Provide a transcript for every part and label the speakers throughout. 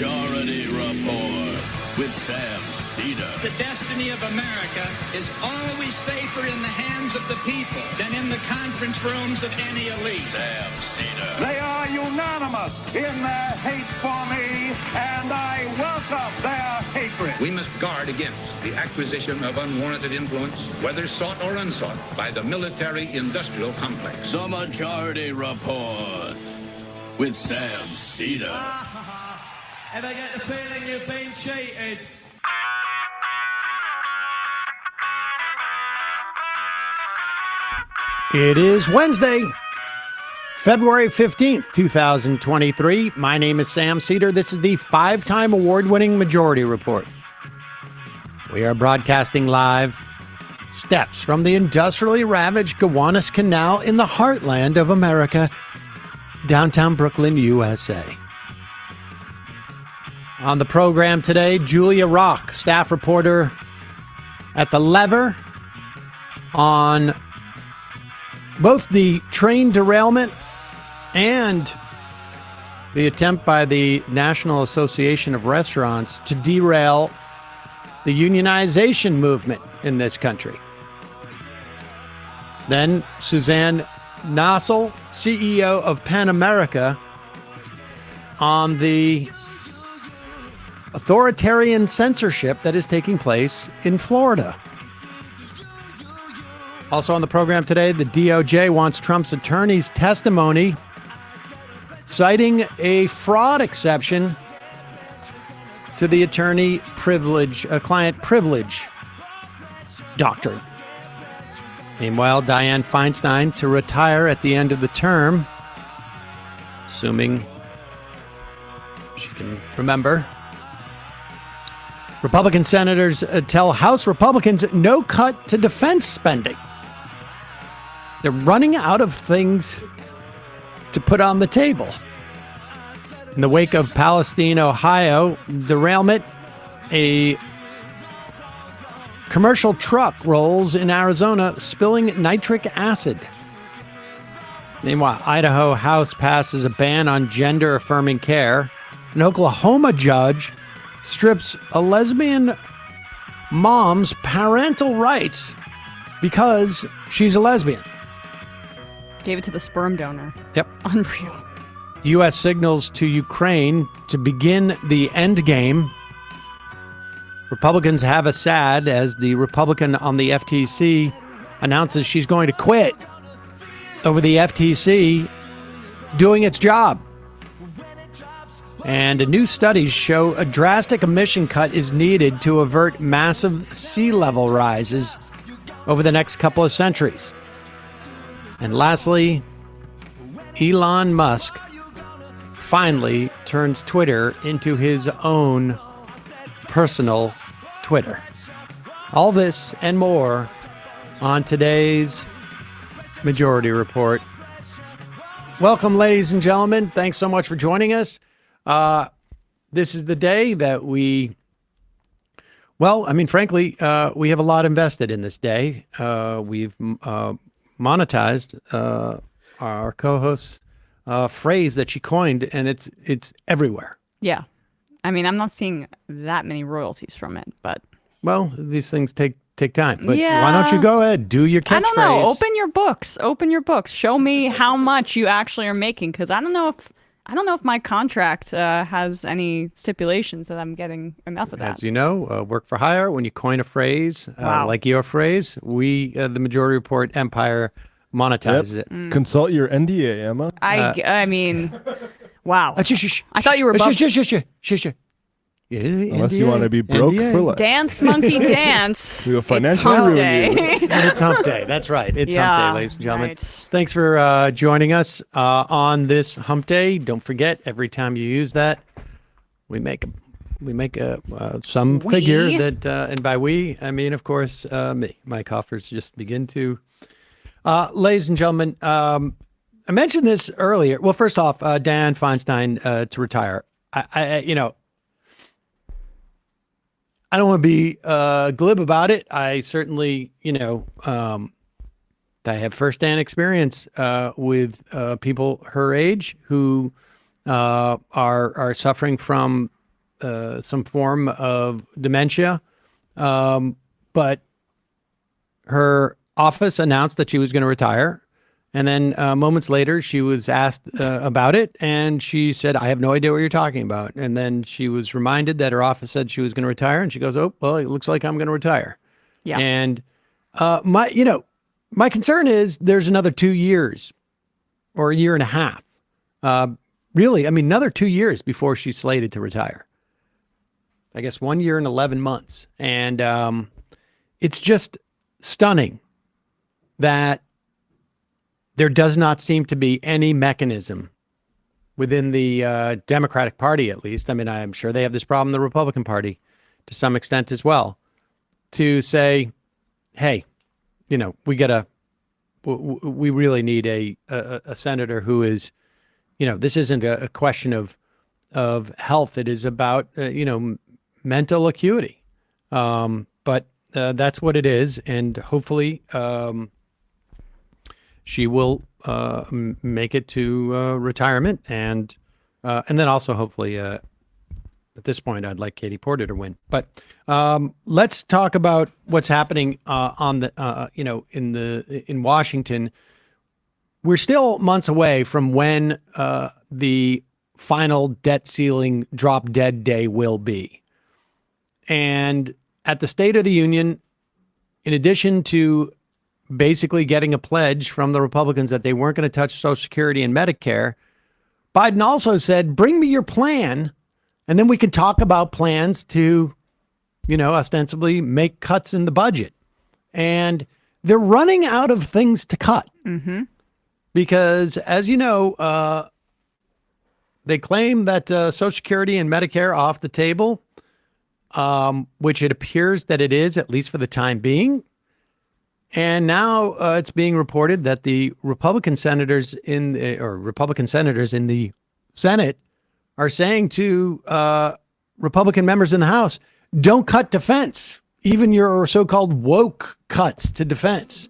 Speaker 1: Majority Report with Sam Seder.
Speaker 2: The destiny of America is always safer in the hands of the people than in the conference rooms of any elite.
Speaker 1: Sam Seder.
Speaker 3: They are unanimous in their hate for me, and I welcome their hatred.
Speaker 4: We must guard against the acquisition of unwarranted influence, whether sought or unsought, by the military-industrial complex.
Speaker 1: The Majority Report with Sam Seder.
Speaker 5: If I get the feeling you've been cheated.
Speaker 6: It is Wednesday, February 15th, 2023. My name is Sam Seder. This is the 5-time award-winning Majority Report. We are broadcasting live steps from the industrially ravaged Gowanus Canal in the heartland of America, downtown Brooklyn, USA. On the program today, Julia Rock, staff reporter at The Lever, on both the train derailment and the attempt by the National Association of Restaurants to derail the unionization movement in this country. Then Suzanne Nossel, CEO of PENAmerica, on the authoritarian censorship that is taking place in Florida. Also on the program today, the DOJ wants Trump's attorney's testimony, citing a fraud exception to the attorney privilege, client privilege doctrine. Meanwhile, Dianne Feinstein to retire at the end of the term, assuming she can remember. Republican senators tell House Republicans no cut to defense spending. They're running out of things to put on the table. In the wake of Palestine, Ohio derailment, a commercial truck rolls in Arizona, spilling nitric acid. Meanwhile, Idaho House passes a ban on gender-affirming care. An Oklahoma judge strips a lesbian mom's parental rights because she's a lesbian.
Speaker 7: Gave it to the sperm donor.
Speaker 6: Yep.
Speaker 7: Unreal.
Speaker 6: U.S. signals to Ukraine to begin the end game. Republicans have a sad as the Republican on the FTC announces she's going to quit over the FTC doing its job. And new studies show a drastic emission cut is needed to avert massive sea level rises over the next couple of centuries. And lastly, Elon Musk finally turns Twitter into his own personal Twitter. All this and more on today's Majority Report. Welcome, ladies and gentlemen. Thanks so much for joining us. This is the day that we frankly, we have a lot invested in this day. We've monetized our co-host's phrase that she coined, and it's everywhere.
Speaker 7: Yeah. I mean, I'm not seeing that many royalties from it, but...
Speaker 6: Well, these things take time. But
Speaker 7: yeah.
Speaker 6: Why don't you go ahead, do your catchphrase?
Speaker 7: I don't know. Open your books. Show me how much you actually are making, because I don't know if my contract has any stipulations that I'm getting enough of that.
Speaker 6: As you know, work for hire. When you coin a phrase, like your phrase, we, the Majority Report Empire, monetizes it.
Speaker 8: Consult your NDA, Emma.
Speaker 7: I mean, wow. I thought you were above.
Speaker 6: Yeah,
Speaker 8: Unless
Speaker 6: NDA,
Speaker 8: you want to be broke
Speaker 6: NDA.
Speaker 8: for life.
Speaker 7: Dance, monkey, dance.
Speaker 8: Do a financial
Speaker 7: it's hump
Speaker 8: review.
Speaker 7: day.
Speaker 6: And it's hump day. That's right. It's hump day, ladies and gentlemen.
Speaker 7: Right.
Speaker 6: Thanks for joining us on this hump day. Don't forget, every time you use that, we make some figure that, and by we, I mean, of course, me. My coffers just begin to. Ladies and gentlemen, I mentioned this earlier. Well, first off, Dianne Feinstein to retire. I don't want to be glib about it. I certainly, I have firsthand experience with people her age who are suffering from some form of dementia. But her office announced that she was going to retire. And then moments later, she was asked about it. And she said, I have no idea what you're talking about. And then she was reminded that her office said she was going to retire. And she goes, oh, well, it looks like I'm going to retire.
Speaker 7: Yeah.
Speaker 6: And my concern is there's another 2 years or a year and a half. Really, I mean, another 2 years before she's slated to retire. I guess 1 year and 11 months. And it's just stunning that there does not seem to be any mechanism within the Democratic Party, at least. I mean, I'm sure they have this problem in the Republican Party to some extent as well, to say, hey, we really need a senator who is, this isn't a question of health. It is about, mental acuity. But that's what it is. And hopefully she will make it to retirement. And then also hopefully at this point, I'd like Katie Porter to win. But let's talk about what's happening on the, in Washington. We're still months away from when the final debt ceiling drop dead day will be. And at the State of the Union, in addition to basically getting a pledge from the Republicans that they weren't going to touch Social Security and Medicare, Biden also said, bring me your plan, and then we can talk about plans to, ostensibly make cuts in the budget. And they're running out of things to cut. Mm-hmm. Because, as you know, they claim that Social Security and Medicare are off the table, which it appears that it is, at least for the time being. And now it's being reported that the Republican senators in the Senate are saying to Republican members in the House, don't cut defense, even your so-called woke cuts to defense.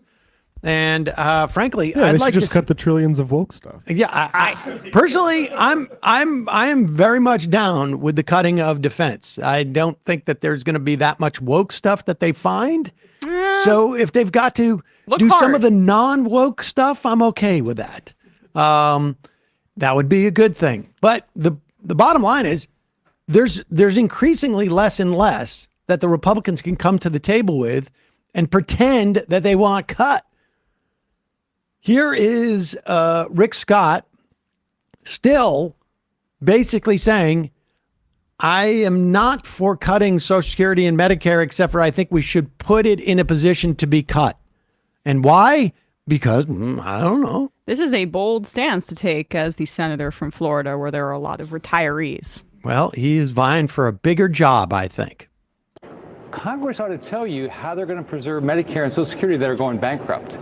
Speaker 6: And frankly,
Speaker 8: I'd like to just
Speaker 6: see,
Speaker 8: cut the trillions of woke stuff.
Speaker 6: Yeah, I personally, I am very much down with the cutting of defense. I don't think that there's going to be that much woke stuff that they find. So if they've got to do some of the non-woke stuff, I'm okay with that. That would be a good thing. But the bottom line is there's increasingly less and less that the Republicans can come to the table with and pretend that they want cut. Here is Rick Scott still basically saying, I am not for cutting Social Security and Medicare, except for I think we should put it in a position to be cut. And why? Because, I don't know.
Speaker 7: This is a bold stance to take as the senator from Florida, where there are a lot of retirees.
Speaker 6: Well, he is vying for a bigger job, I think.
Speaker 9: Congress ought to tell you how they're going to preserve Medicare and Social Security that are going bankrupt.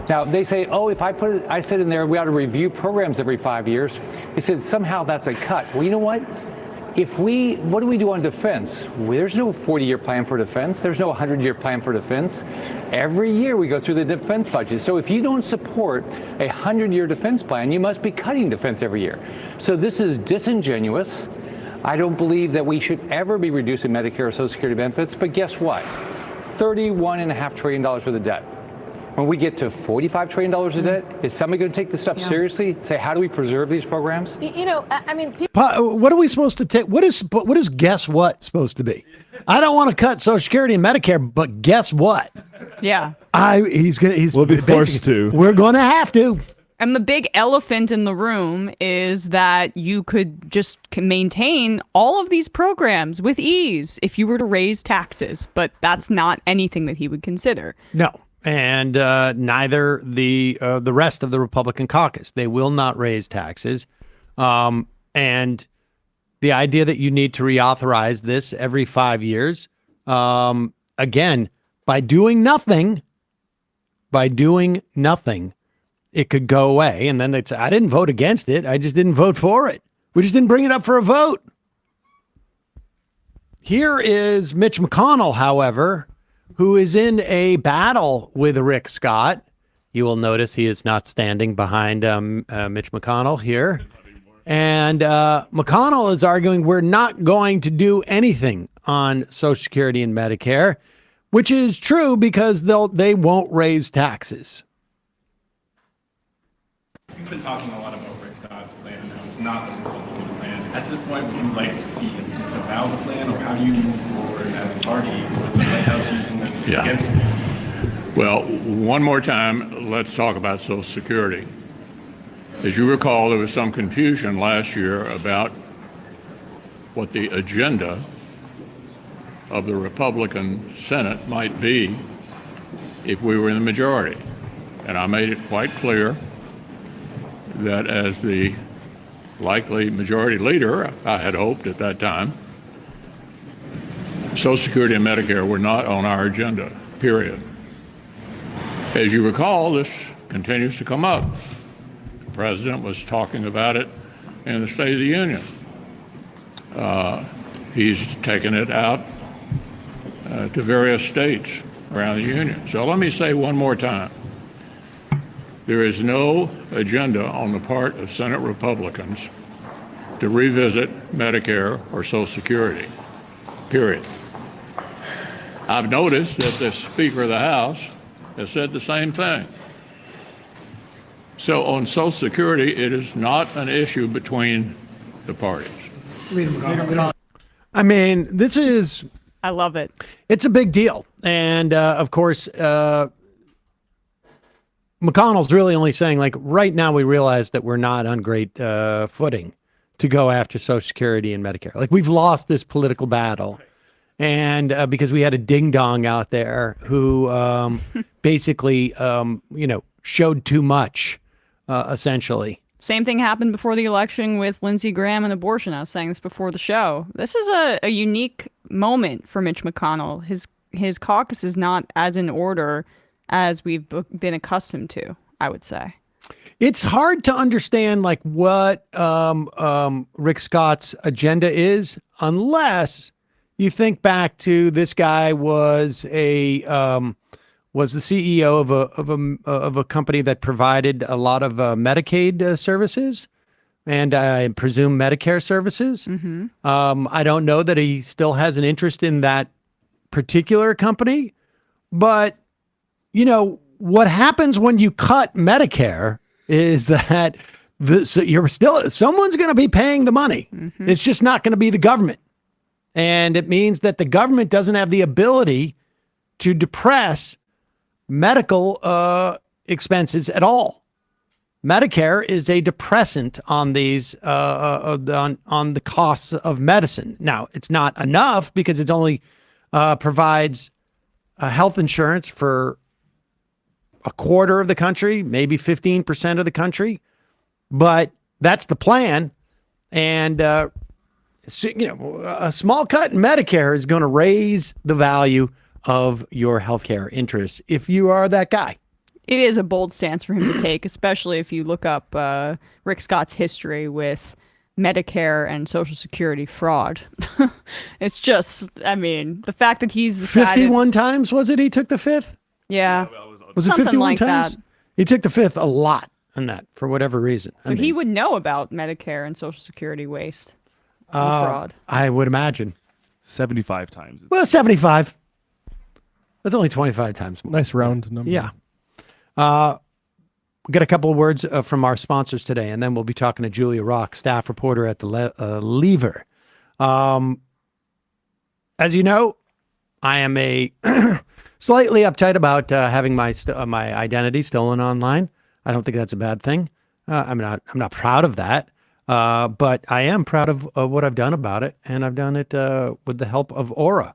Speaker 9: Now, they say, oh, if I said in there we ought to review programs every 5 years. They said somehow that's a cut. Well, you know what? What do we do on defense? There's no 40-year plan for defense. There's no 100-year plan for defense. Every year we go through the defense budget. So if you don't support a 100-year defense plan, you must be cutting defense every year. So this is disingenuous. I don't believe that we should ever be reducing Medicare or Social Security benefits. But guess what? $31.5 trillion worth of debt. When we get to $45 trillion of debt, is somebody going to take this stuff seriously? Say, how do we preserve these programs?
Speaker 6: What are we supposed to take? What is guess what supposed to be? I don't want to cut Social Security and Medicare, but guess what?
Speaker 7: Yeah.
Speaker 6: We'll
Speaker 8: be forced to.
Speaker 6: We're going to have to.
Speaker 7: And the big elephant in the room is that you could just maintain all of these programs with ease if you were to raise taxes, but that's not anything that he would consider.
Speaker 6: No. And neither the rest of the Republican caucus. They will not raise taxes. And the idea that you need to reauthorize this every 5 years, again, by doing nothing, it could go away. And then they'd say, I didn't vote against it. I just didn't vote for it. We just didn't bring it up for a vote. Here is Mitch McConnell, however, who is in a battle with Rick Scott. You will notice he is not standing behind Mitch McConnell here. And McConnell is arguing we're not going to do anything on Social Security and Medicare, which is true because they won't raise taxes.
Speaker 10: We've been talking a lot about Rick Scott's plan. Now, it's not the Republican plan. At this point, would you like to see them disavow the plan, or how do you move forward as a party with the White House using this against you?
Speaker 4: Well, one more time, let's talk about Social Security. As you recall, there was some confusion last year about what the agenda of the Republican Senate might be if we were in the majority. And I made it quite clear that as the likely majority leader, I had hoped at that time, Social Security and Medicare were not on our agenda, period. As you recall, this continues to come up. The president was talking about it in the State of the Union. He's taken it out to various states around the union. So let me say one more time. There is no agenda on the part of Senate Republicans to revisit Medicare or Social Security, period. I've noticed that the Speaker of the House has said the same thing. So on Social Security, it is not an issue between the parties.
Speaker 6: I mean, this is...
Speaker 7: I love it.
Speaker 6: It's a big deal. And, of course, McConnell's really only saying, like, right now we realize that we're not on great footing to go after Social Security and Medicare. Like, we've lost this political battle. And because we had a ding-dong out there who basically, showed too much, essentially.
Speaker 7: Same thing happened before the election with Lindsey Graham and abortion. I was saying this before the show. This is a unique moment for Mitch McConnell. His caucus is not as in order as we've been accustomed to, I would say.
Speaker 6: It's hard to understand like what Rick Scott's agenda is unless you think back to this guy was the CEO of a company that provided a lot of Medicaid services and I presume Medicare services.
Speaker 7: Mm-hmm.
Speaker 6: I don't know that he still has an interest in that particular company, but what happens when you cut Medicare is that someone's going to be paying the money. Mm-hmm. It's just not going to be the government. And it means that the government doesn't have the ability to depress medical expenses at all. Medicare is a depressant on these on the costs of medicine. Now, it's not enough because it only provides health insurance for a quarter of the country, maybe 15% of the country, but that's the plan. And a small cut in Medicare is going to raise the value of your healthcare interests if you are that guy.
Speaker 7: It is a bold stance for him to take, especially if you look up Rick Scott's history with Medicare and Social Security fraud. It's just, the fact that he's decided...
Speaker 6: 51 times, was it? He took the fifth?
Speaker 7: Yeah.
Speaker 6: Was it 51 like times? That. He took the fifth a lot on that for whatever reason.
Speaker 7: So he would know about Medicare and Social Security waste and fraud.
Speaker 6: I would imagine.
Speaker 8: 75 times.
Speaker 6: Well, 75. That's only 25 times more.
Speaker 8: Nice round number.
Speaker 6: Yeah. We got a couple of words from our sponsors today, and then we'll be talking to Julia Rock, staff reporter at the Lever. As you know, I am a slightly uptight about having my identity stolen online. I don't think that's a bad thing. I'm not proud of that, but I am proud of what I've done about it, and I've done it with the help of Aura.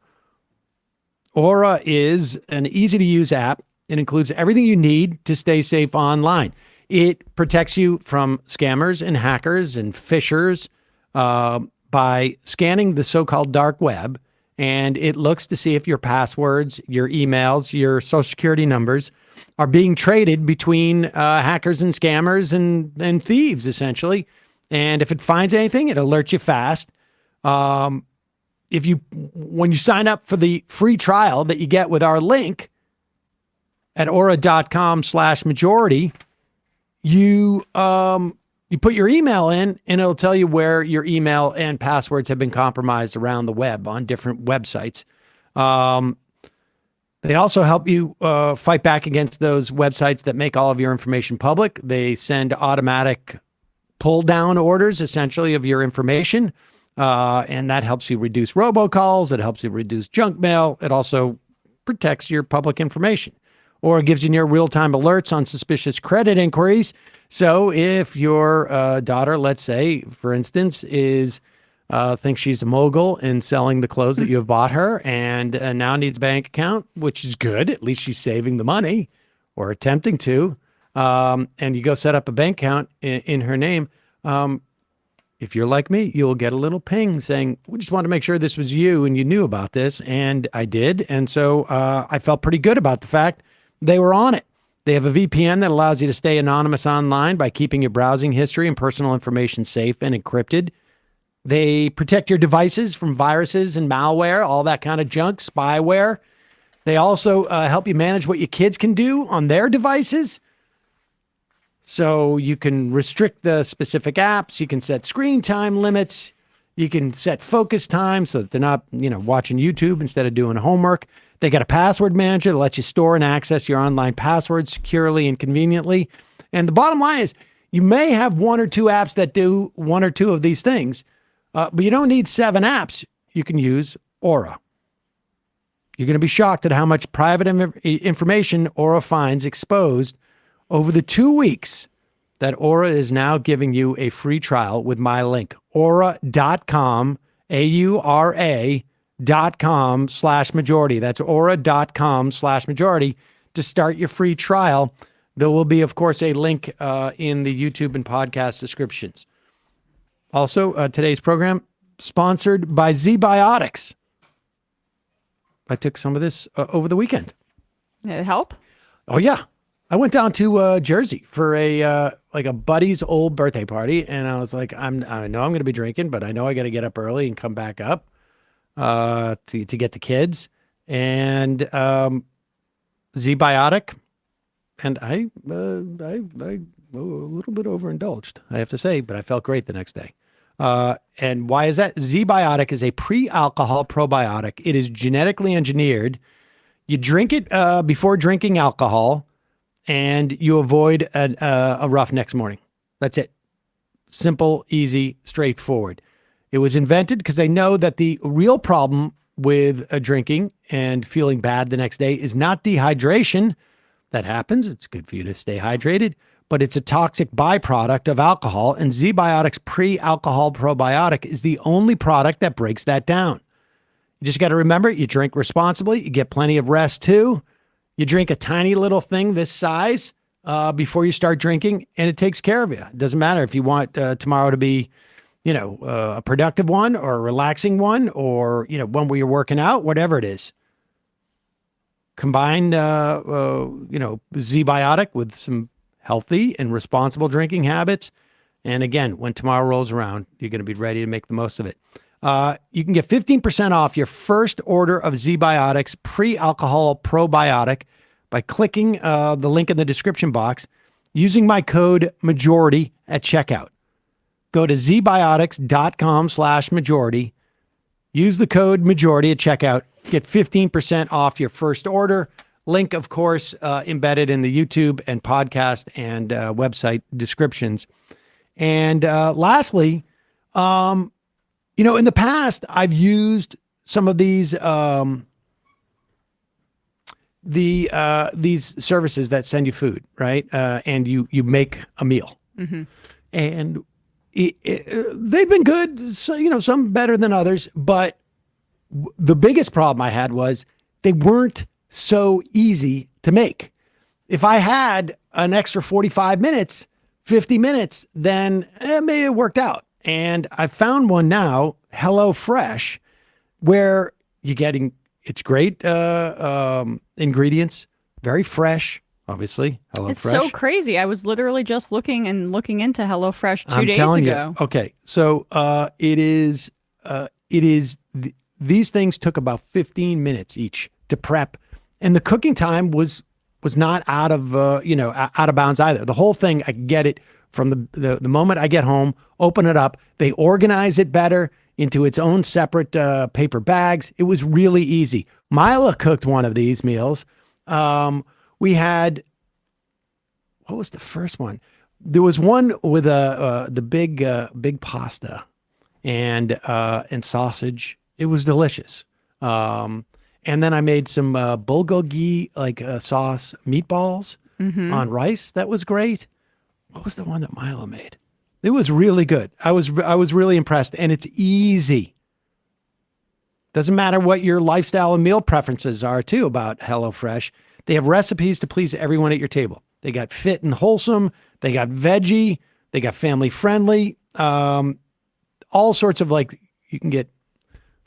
Speaker 6: Aura is an easy-to-use app. It includes everything you need to stay safe online. It protects you from scammers and hackers and phishers by scanning the so-called dark web, and it looks to see if your passwords, your emails, your social security numbers are being traded between hackers and scammers and thieves, essentially. And if it finds anything, it alerts you fast. When you sign up for the free trial that you get with our link at aura.com/majority, you You put your email in, and it'll tell you where your email and passwords have been compromised around the web on different websites. They also help you fight back against those websites that make all of your information public. They send automatic pull-down orders, essentially, of your information, and that helps you reduce robocalls. It helps you reduce junk mail. It also protects your public information, or it gives you near real-time alerts on suspicious credit inquiries. So if your daughter, let's say, for instance, thinks she's a mogul in selling the clothes that you have bought her and now needs a bank account, which is good. At least she's saving the money or attempting to. And you go set up a bank account in her name. If you're like me, you'll get a little ping saying, we just want to make sure this was you and you knew about this. And I did. And so I felt pretty good about the fact they were on it. They have a VPN that allows you to stay anonymous online by keeping your browsing history and personal information safe and encrypted. They protect your devices from viruses and malware, all that kind of junk, spyware. They also help you manage what your kids can do on their devices. So you can restrict the specific apps. You can set screen time limits. You can set focus time so that they're not, watching YouTube instead of doing homework. They got a password manager that lets you store and access your online passwords securely and conveniently. And the bottom line is you may have one or two apps that do one or two of these things, but you don't need 7 apps. You can use Aura. You're going to be shocked at how much private information Aura finds exposed over the 2 weeks that Aura is now giving you a free trial with my link, aura.com, aura.com/majority. That's aura.com/majority to start your free trial. There will be, of course, a link in the YouTube and podcast descriptions. Also, today's program sponsored by Z-Biotics. I took some of this over the weekend.
Speaker 7: Did it help?
Speaker 6: Oh, yeah. I went down to Jersey for a buddy's old birthday party, and I was like, I know I'm going to be drinking, but I know I got to get up early and come back up to get the kids. And Z-Biotic, and I a little bit overindulged, I have to say, but I felt great the next day. And why is that? Z-Biotic is a pre-alcohol probiotic. It is genetically engineered. You drink it before drinking alcohol, and you avoid a rough next morning. That's it. Simple, easy, straightforward. It was invented because they know that the real problem with drinking and feeling bad the next day is not dehydration. That happens. It's good for you to stay hydrated, but it's a toxic byproduct of alcohol, and Z-Biotic's pre-alcohol probiotic is the only product that breaks that down. You just got to remember, you drink responsibly, you get plenty of rest too. You drink a tiny little thing this size before you start drinking, and it takes care of you. It doesn't matter if you want tomorrow to be, a productive one or a relaxing one, or, one where you're working out, whatever it is. Combine, Z-Biotic with some healthy and responsible drinking habits. And again, when tomorrow rolls around, you're going to be ready to make the most of it. You can get 15% off your first order of Z-Biotic's pre-alcohol probiotic by clicking the link in the description box using my code MAJORITY at checkout. Go to zbiotics.com/majority. Use the code MAJORITY at checkout. Get 15% off your first order. Link, of course, embedded in the YouTube and podcast and website descriptions. And lastly, in the past, I've used some of these these services that send you food, right? And you make a meal, and they've been good. So, some better than others. But the biggest problem I had was they weren't so easy to make. If I had an extra 45 minutes, 50 minutes, then it may have worked out. And I found one now, HelloFresh, where you're getting, it's great ingredients, very fresh, obviously. HelloFresh.
Speaker 7: It's so crazy. I was literally just looking into HelloFresh 2 days ago.
Speaker 6: Okay, so these things took about 15 minutes each to prep, and the cooking time was not out of bounds either. The whole thing, I get it, from the moment I get home, open it up. They organize it better into its own separate paper bags. It was really easy. Mila cooked one of these meals. We had, what was the first one? There was one with the big pasta and sausage. It was delicious. And then I made some bulgogi sauce meatballs on rice. That was great. What was the one that Mila made? It was really good. I was really impressed, and it's easy. Doesn't matter what your lifestyle and meal preferences are too about HelloFresh. They have recipes to please everyone at your table. They got fit and wholesome. They got veggie. They got family friendly. All sorts of you can get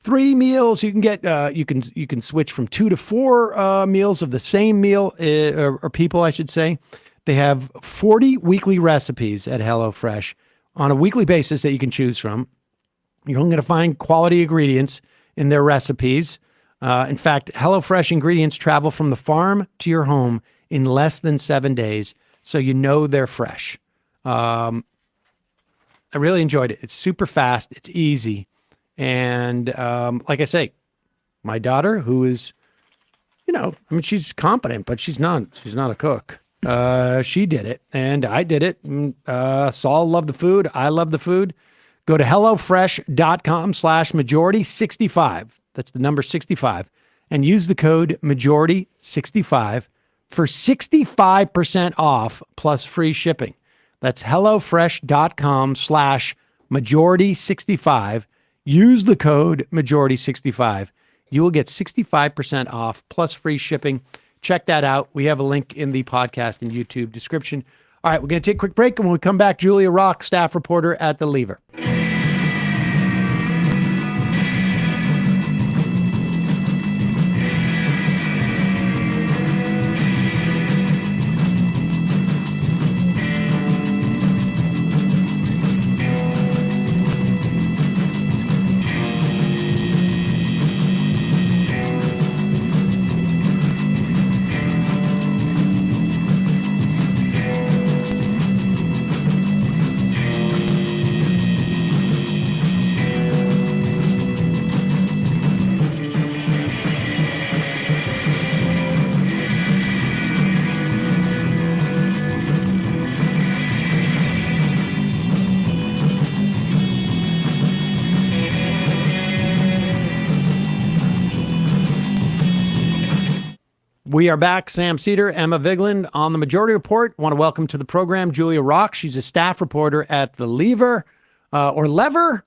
Speaker 6: 3 meals. You can get you can switch from 2 to 4 meals of the same meal or people, I should say. They have 40 weekly recipes at HelloFresh on a weekly basis that you can choose from. You're only going to find quality ingredients in their recipes. In fact, HelloFresh ingredients travel from the farm to your home in less than 7 days, so you know they're fresh. I really enjoyed it. It's super fast. It's easy. And like I say, my daughter, who is, she's competent, but she's not a cook. She did it, and I did it. Saul loved the food. I love the food. Go to HelloFresh.com/majority65. That's the number 65, and use the code majority65 for 65% off plus free shipping. That's HelloFresh.com/majority65. Use the code majority65. You will get 65% off plus free shipping. Check that out. We have a link in the podcast and YouTube description. All right, we're going to take a quick break, and when we come back, Julia Rock, staff reporter at The Lever. We are back. Sam Seder, Emma Vigeland on the Majority Report. Want to welcome to the program Julia Rock. She's a staff reporter at The Lever, or Lever.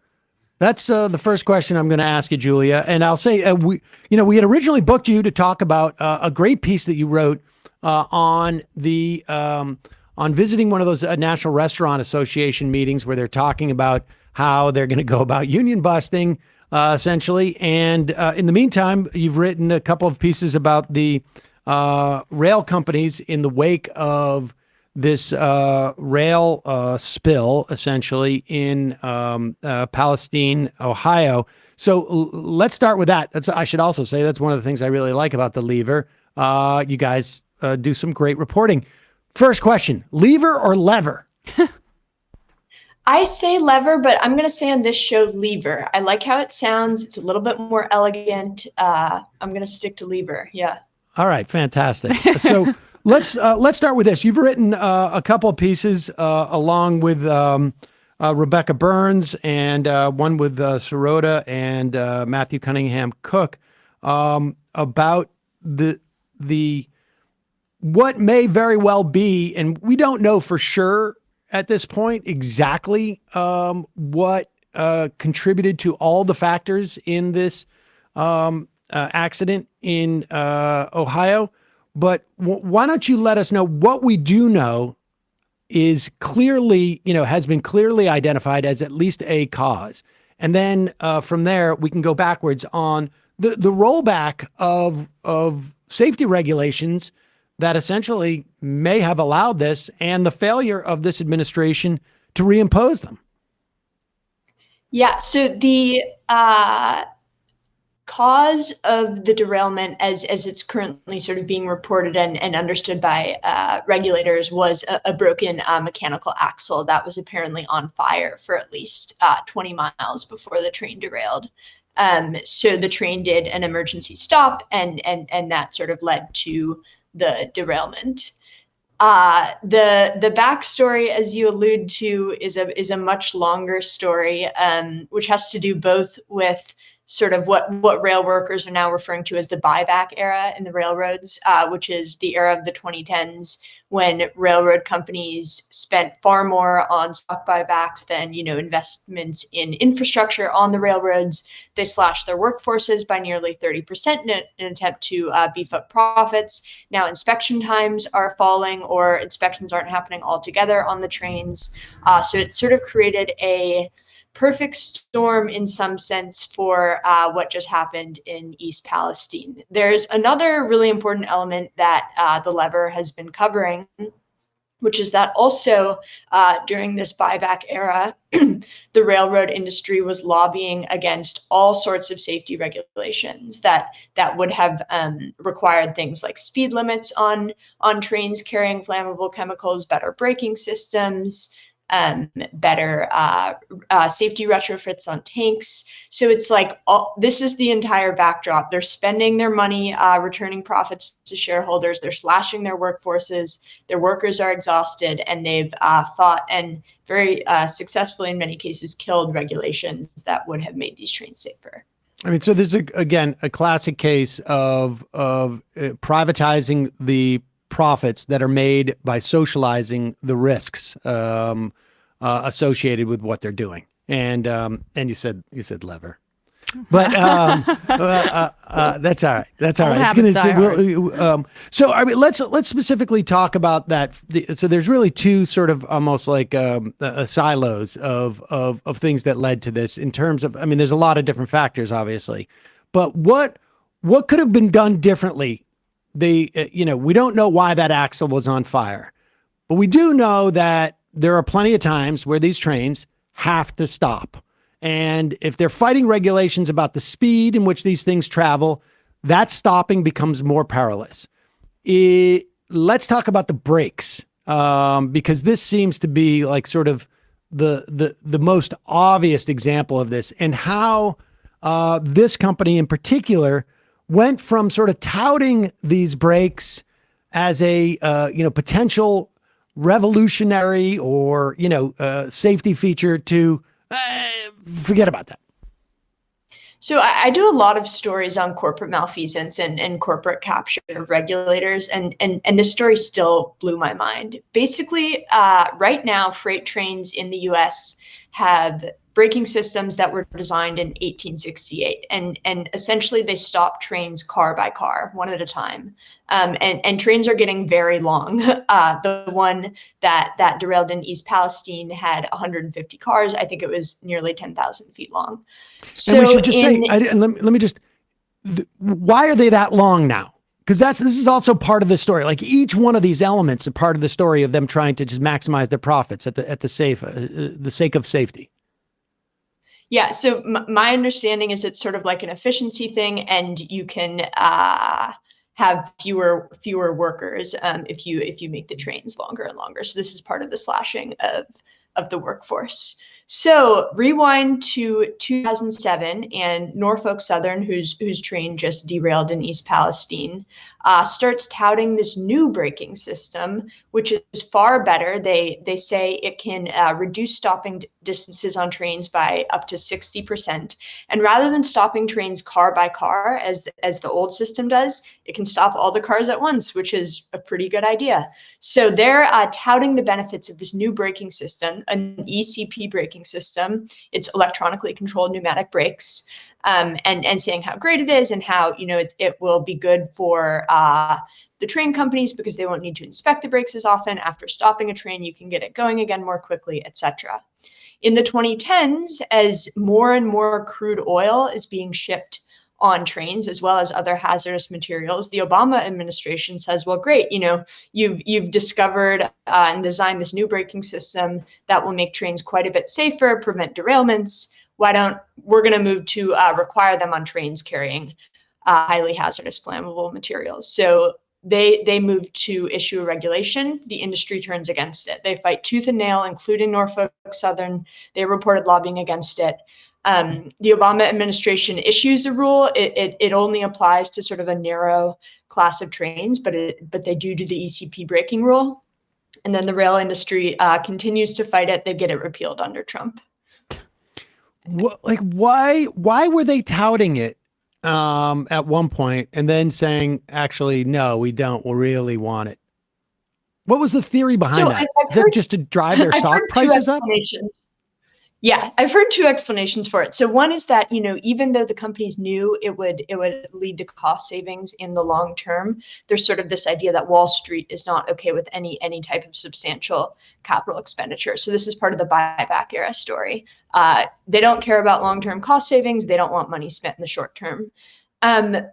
Speaker 6: That's the first question I'm going to ask you, Julia. And I'll say, we had originally booked you to talk about a great piece that you wrote on visiting one of those National Restaurant Association meetings where they're talking about how they're going to go about union busting, essentially. And in the meantime, you've written a couple of pieces about the rail companies in the wake of this rail spill, essentially, in Palestine, Ohio. So let's start with that. I should also say that's one of the things I really like about The Lever. You guys do some great reporting. First question, lever or lever?
Speaker 11: I say lever, but I'm going to say on this show lever. I like how it sounds. It's a little bit more elegant. I'm going to stick to lever. Yeah.
Speaker 6: All right, fantastic. So let's start with this. You've written a couple of pieces along with Rebecca Burns and one with Sirota and Matthew Cunningham Cook about the what may very well be, and we don't know for sure at this point exactly what contributed to all the factors in this accident in Ohio. But why don't you let us know what we do know is clearly, has been clearly identified as at least a cause. And then from there, we can go backwards on the rollback of safety regulations that essentially may have allowed this and the failure of this administration to reimpose them.
Speaker 11: Yeah. So the cause of the derailment, as it's currently sort of being reported and understood by regulators, was a broken mechanical axle that was apparently on fire for at least 20 miles before the train derailed. So the train did an emergency stop, and that sort of led to the derailment. The backstory, as you allude to, is a much longer story, which has to do both with sort of what rail workers are now referring to as the buyback era in the railroads, which is the era of the 2010s, when railroad companies spent far more on stock buybacks than, investments in infrastructure on the railroads. They slashed their workforces by nearly 30% in an attempt to beef up profits. Now inspection times are falling, or inspections aren't happening altogether on the trains. So it sort of created a perfect storm in some sense for what just happened in East Palestine. There's another really important element that the lever has been covering, which is that also during this buyback era, the railroad industry was lobbying against all sorts of safety regulations that would have required things like speed limits on trains carrying flammable chemicals, better braking systems, better safety retrofits on tanks. So it's like this is the entire backdrop. They're spending their money, returning profits to shareholders. They're slashing their workforces. Their workers are exhausted, and they've fought and very successfully, in many cases, killed regulations that would have made these trains safer.
Speaker 6: I mean, so there's again a classic case of privatizing the profits that are made by socializing the risks associated with what they're doing. And you said lever, but that's all right. That's all right. So I mean, let's specifically talk about that. So there's really two sort of almost like silos of things that led to this in terms of, I mean, there's a lot of different factors, obviously, but what could have been done differently? We don't know why that axle was on fire, but we do know that there are plenty of times where these trains have to stop. And if they're fighting regulations about the speed in which these things travel, that stopping becomes more perilous. Let's talk about the brakes, because this seems to be like sort of the most obvious example of this, and how this company in particular went from sort of touting these brakes as a potential revolutionary or safety feature to forget about that.
Speaker 11: So I do a lot of stories on corporate malfeasance and corporate capture of regulators, and this story still blew my mind. Basically, right now, freight trains in the U.S. have braking systems that were designed in 1868, and essentially they stop trains car by car, one at a time. And trains are getting very long. The one that derailed in East Palestine had 150 cars. I think it was nearly 10,000 feet long. So
Speaker 6: and we should just let me just, why are they that long now? Because this is also part of the story. Like each one of these elements are part of the story of them trying to just maximize their profits at the sake of safety.
Speaker 11: Yeah, so my understanding is it's sort of like an efficiency thing, and you can have fewer workers if you make the trains longer and longer. So this is part of the slashing of the workforce. So rewind to 2007, and Norfolk Southern, whose train just derailed in East Palestine, starts touting this new braking system, which is far better. They say it can reduce stopping distances on trains by up to 60%. And rather than stopping trains car by car, as the old system does, it can stop all the cars at once, which is a pretty good idea. So they're touting the benefits of this new braking system, an ECP braking system. It's electronically controlled pneumatic brakes, and saying how great it is, and how it will be good for the train companies because they won't need to inspect the brakes as often. After stopping a train, you can get it going again more quickly, etc. In the 2010s, as more and more crude oil is being shipped on trains, as well as other hazardous materials, the Obama administration says, well, great, you've discovered and designed this new braking system that will make trains quite a bit safer, prevent derailments. we're going to move to require them on trains carrying highly hazardous flammable materials. So they moved to issue a regulation. The industry turns against it. They fight tooth and nail, including Norfolk Southern. They reported lobbying against it. The Obama administration issues a rule. It only applies to sort of a narrow class of trains, but they do the ECP braking rule. And then the rail industry continues to fight it. They get it repealed under Trump.
Speaker 6: Why were they touting it at one point and then saying, actually, no, we don't really want it? What was the theory behind that? Is that just to drive their stock prices up?
Speaker 11: Yeah, I've heard two explanations for it. So one is that, even though the companies knew it would lead to cost savings in the long term, there's sort of this idea that Wall Street is not okay with any type of substantial capital expenditure. So this is part of the buyback era story. They don't care about long-term cost savings. They don't want money spent in the short term.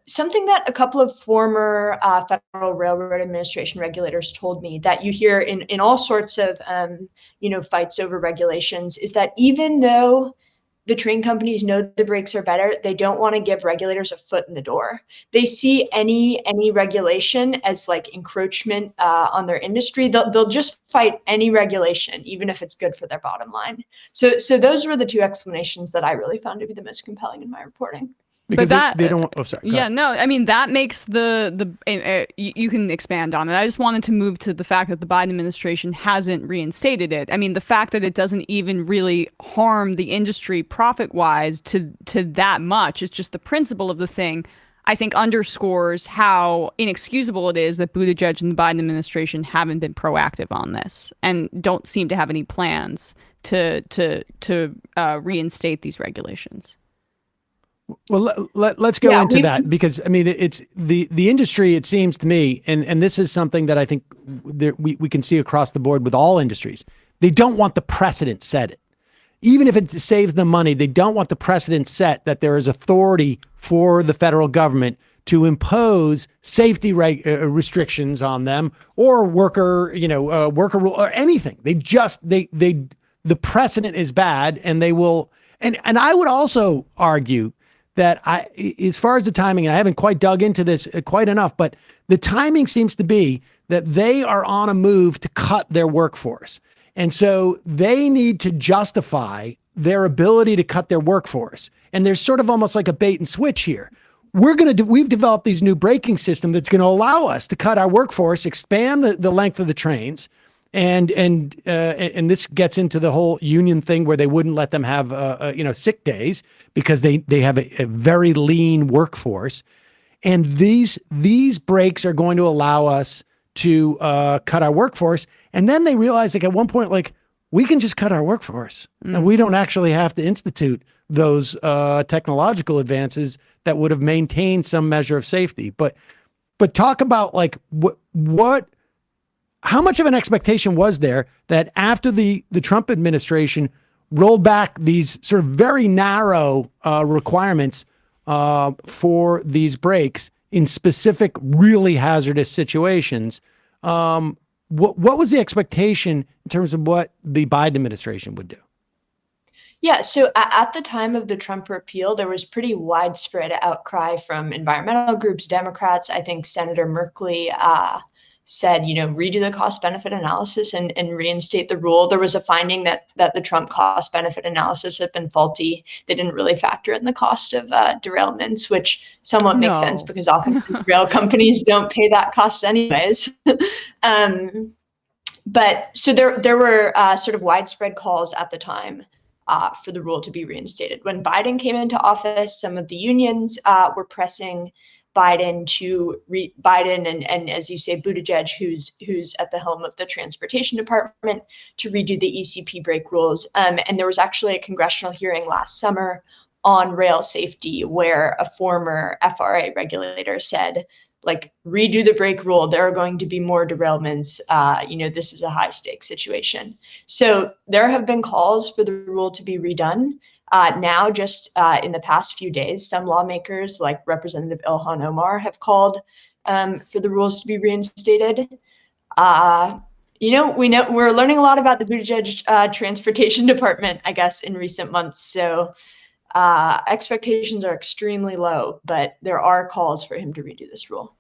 Speaker 11: Something that a couple of former Federal Railroad Administration regulators told me that you hear in all sorts of, fights over regulations is that even though the train companies know the brakes are better, they don't want to give regulators a foot in the door. They see any regulation as like encroachment on their industry. They'll just fight any regulation, even if it's good for their bottom line. So those were the two explanations that I really found to be the most compelling in my reporting.
Speaker 6: Because they don't. Oh, sorry.
Speaker 7: Yeah, no. I mean, that makes you can expand on it. I just wanted to move to the fact that the Biden administration hasn't reinstated it. I mean, the fact that it doesn't even really harm the industry profit-wise to that much. It's just the principle of the thing. I think underscores how inexcusable it is that Buttigieg and the Biden administration haven't been proactive on this and don't seem to have any plans to reinstate these regulations.
Speaker 6: Well, let's go into that, because I mean, it's the industry, it seems to me, and this is something that I think we can see across the board with all industries. They don't want the precedent set. Even if it saves them money, they don't want the precedent set that there is authority for the federal government to impose safety restrictions on them or worker rule or anything. The precedent is bad, and they will. And I would also argue that as far as the timing, and I haven't quite dug into this quite enough, but the timing seems to be that they are on a move to cut their workforce. And so they need to justify their ability to cut their workforce. And there's sort of almost like a bait and switch here. We've developed these new braking system that's going to allow us to cut our workforce, expand the length of the trains. And this gets into the whole union thing where they wouldn't let them have sick days because they have a very lean workforce, and these breaks are going to allow us to cut our workforce. And then they realize, like, at one point, like, we can just cut our workforce and we don't actually have to institute those technological advances that would have maintained some measure of safety. But talk about like what. How much of an expectation was there that after the Trump administration rolled back these sort of very narrow requirements for these breaks in specific, really hazardous situations? What was the expectation in terms of what the Biden administration would do?
Speaker 11: Yeah, so at the time of the Trump repeal, there was pretty widespread outcry from environmental groups, Democrats. I think Senator Merkley said, redo the cost benefit analysis and reinstate the rule. There was a finding that the Trump cost benefit analysis had been faulty. They didn't really factor in the cost of derailments, which somewhat makes sense because often rail companies don't pay that cost anyways. But so there were sort of widespread calls at the time for the rule to be reinstated. When Biden came into office, some of the unions were pressing Biden and as you say, Buttigieg, who's at the helm of the transportation department, to redo the ECP brake rules. And there was actually a congressional hearing last summer on rail safety where a former FRA regulator said, like, redo the brake rule. There are going to be more derailments. This is a high stakes situation. So there have been calls for the rule to be redone. Now, just in the past few days, some lawmakers like Representative Ilhan Omar have called for the rules to be reinstated. We're learning a lot about the Buttigieg transportation department, I guess, in recent months. So expectations are extremely low, but there are calls for him to redo this rule.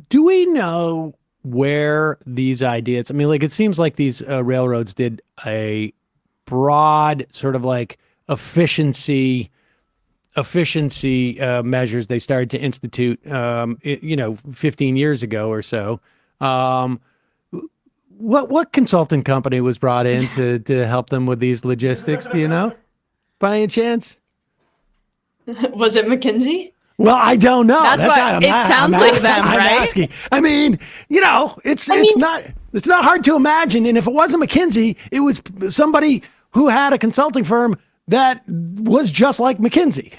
Speaker 6: Do we know where these ideas, I mean, like, it seems like these railroads did a broad sort of like efficiency measures they started to institute, 15 years ago or so. What consulting company was brought in to help them with these logistics? Do you know, by any chance?
Speaker 11: Was it McKinsey?
Speaker 6: Well, I don't know.
Speaker 7: That's what it sounds like them,
Speaker 6: I'm
Speaker 7: right?
Speaker 6: asking. I mean, it's not hard to imagine. And if it wasn't McKinsey, it was somebody who had a consulting firm that was just like McKinsey.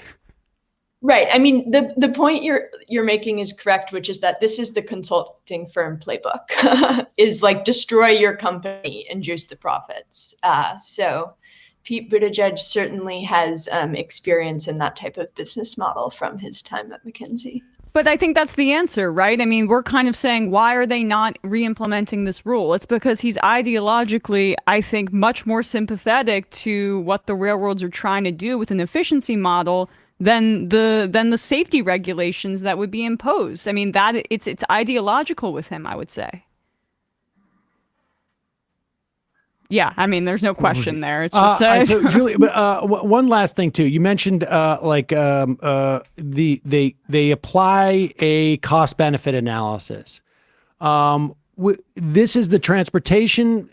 Speaker 11: Right. I mean, the point you're making is correct, which is that this is the consulting firm playbook, is like destroy your company and juice the profits. So Pete Buttigieg certainly has experience in that type of business model from his time at McKinsey.
Speaker 7: But I think that's the answer, right? I mean, we're kind of saying, why are they not re-implementing this rule? It's because he's ideologically, I think, much more sympathetic to what the railroads are trying to do with an efficiency model than the safety regulations that would be imposed. I mean, that it's ideological with him, I would say. Yeah, I mean, there's no question there. It's just
Speaker 6: so, Julie, but one last thing too. You mentioned they apply a cost benefit analysis. This is the transportation.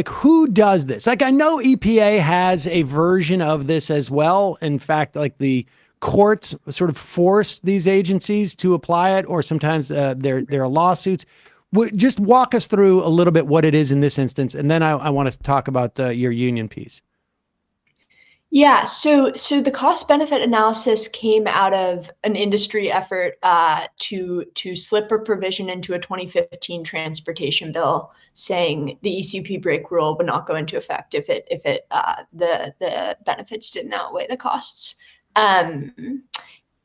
Speaker 6: Who does this? Like, I know EPA has a version of this as well. In fact, like the courts sort of force these agencies to apply it, or sometimes there are lawsuits. Just walk us through a little bit what it is in this instance, and then I want to talk about your union piece.
Speaker 11: Yeah, so the cost benefit analysis came out of an industry effort to slip a provision into a 2015 transportation bill saying the ECP brake rule would not go into effect if the benefits didn't outweigh the costs.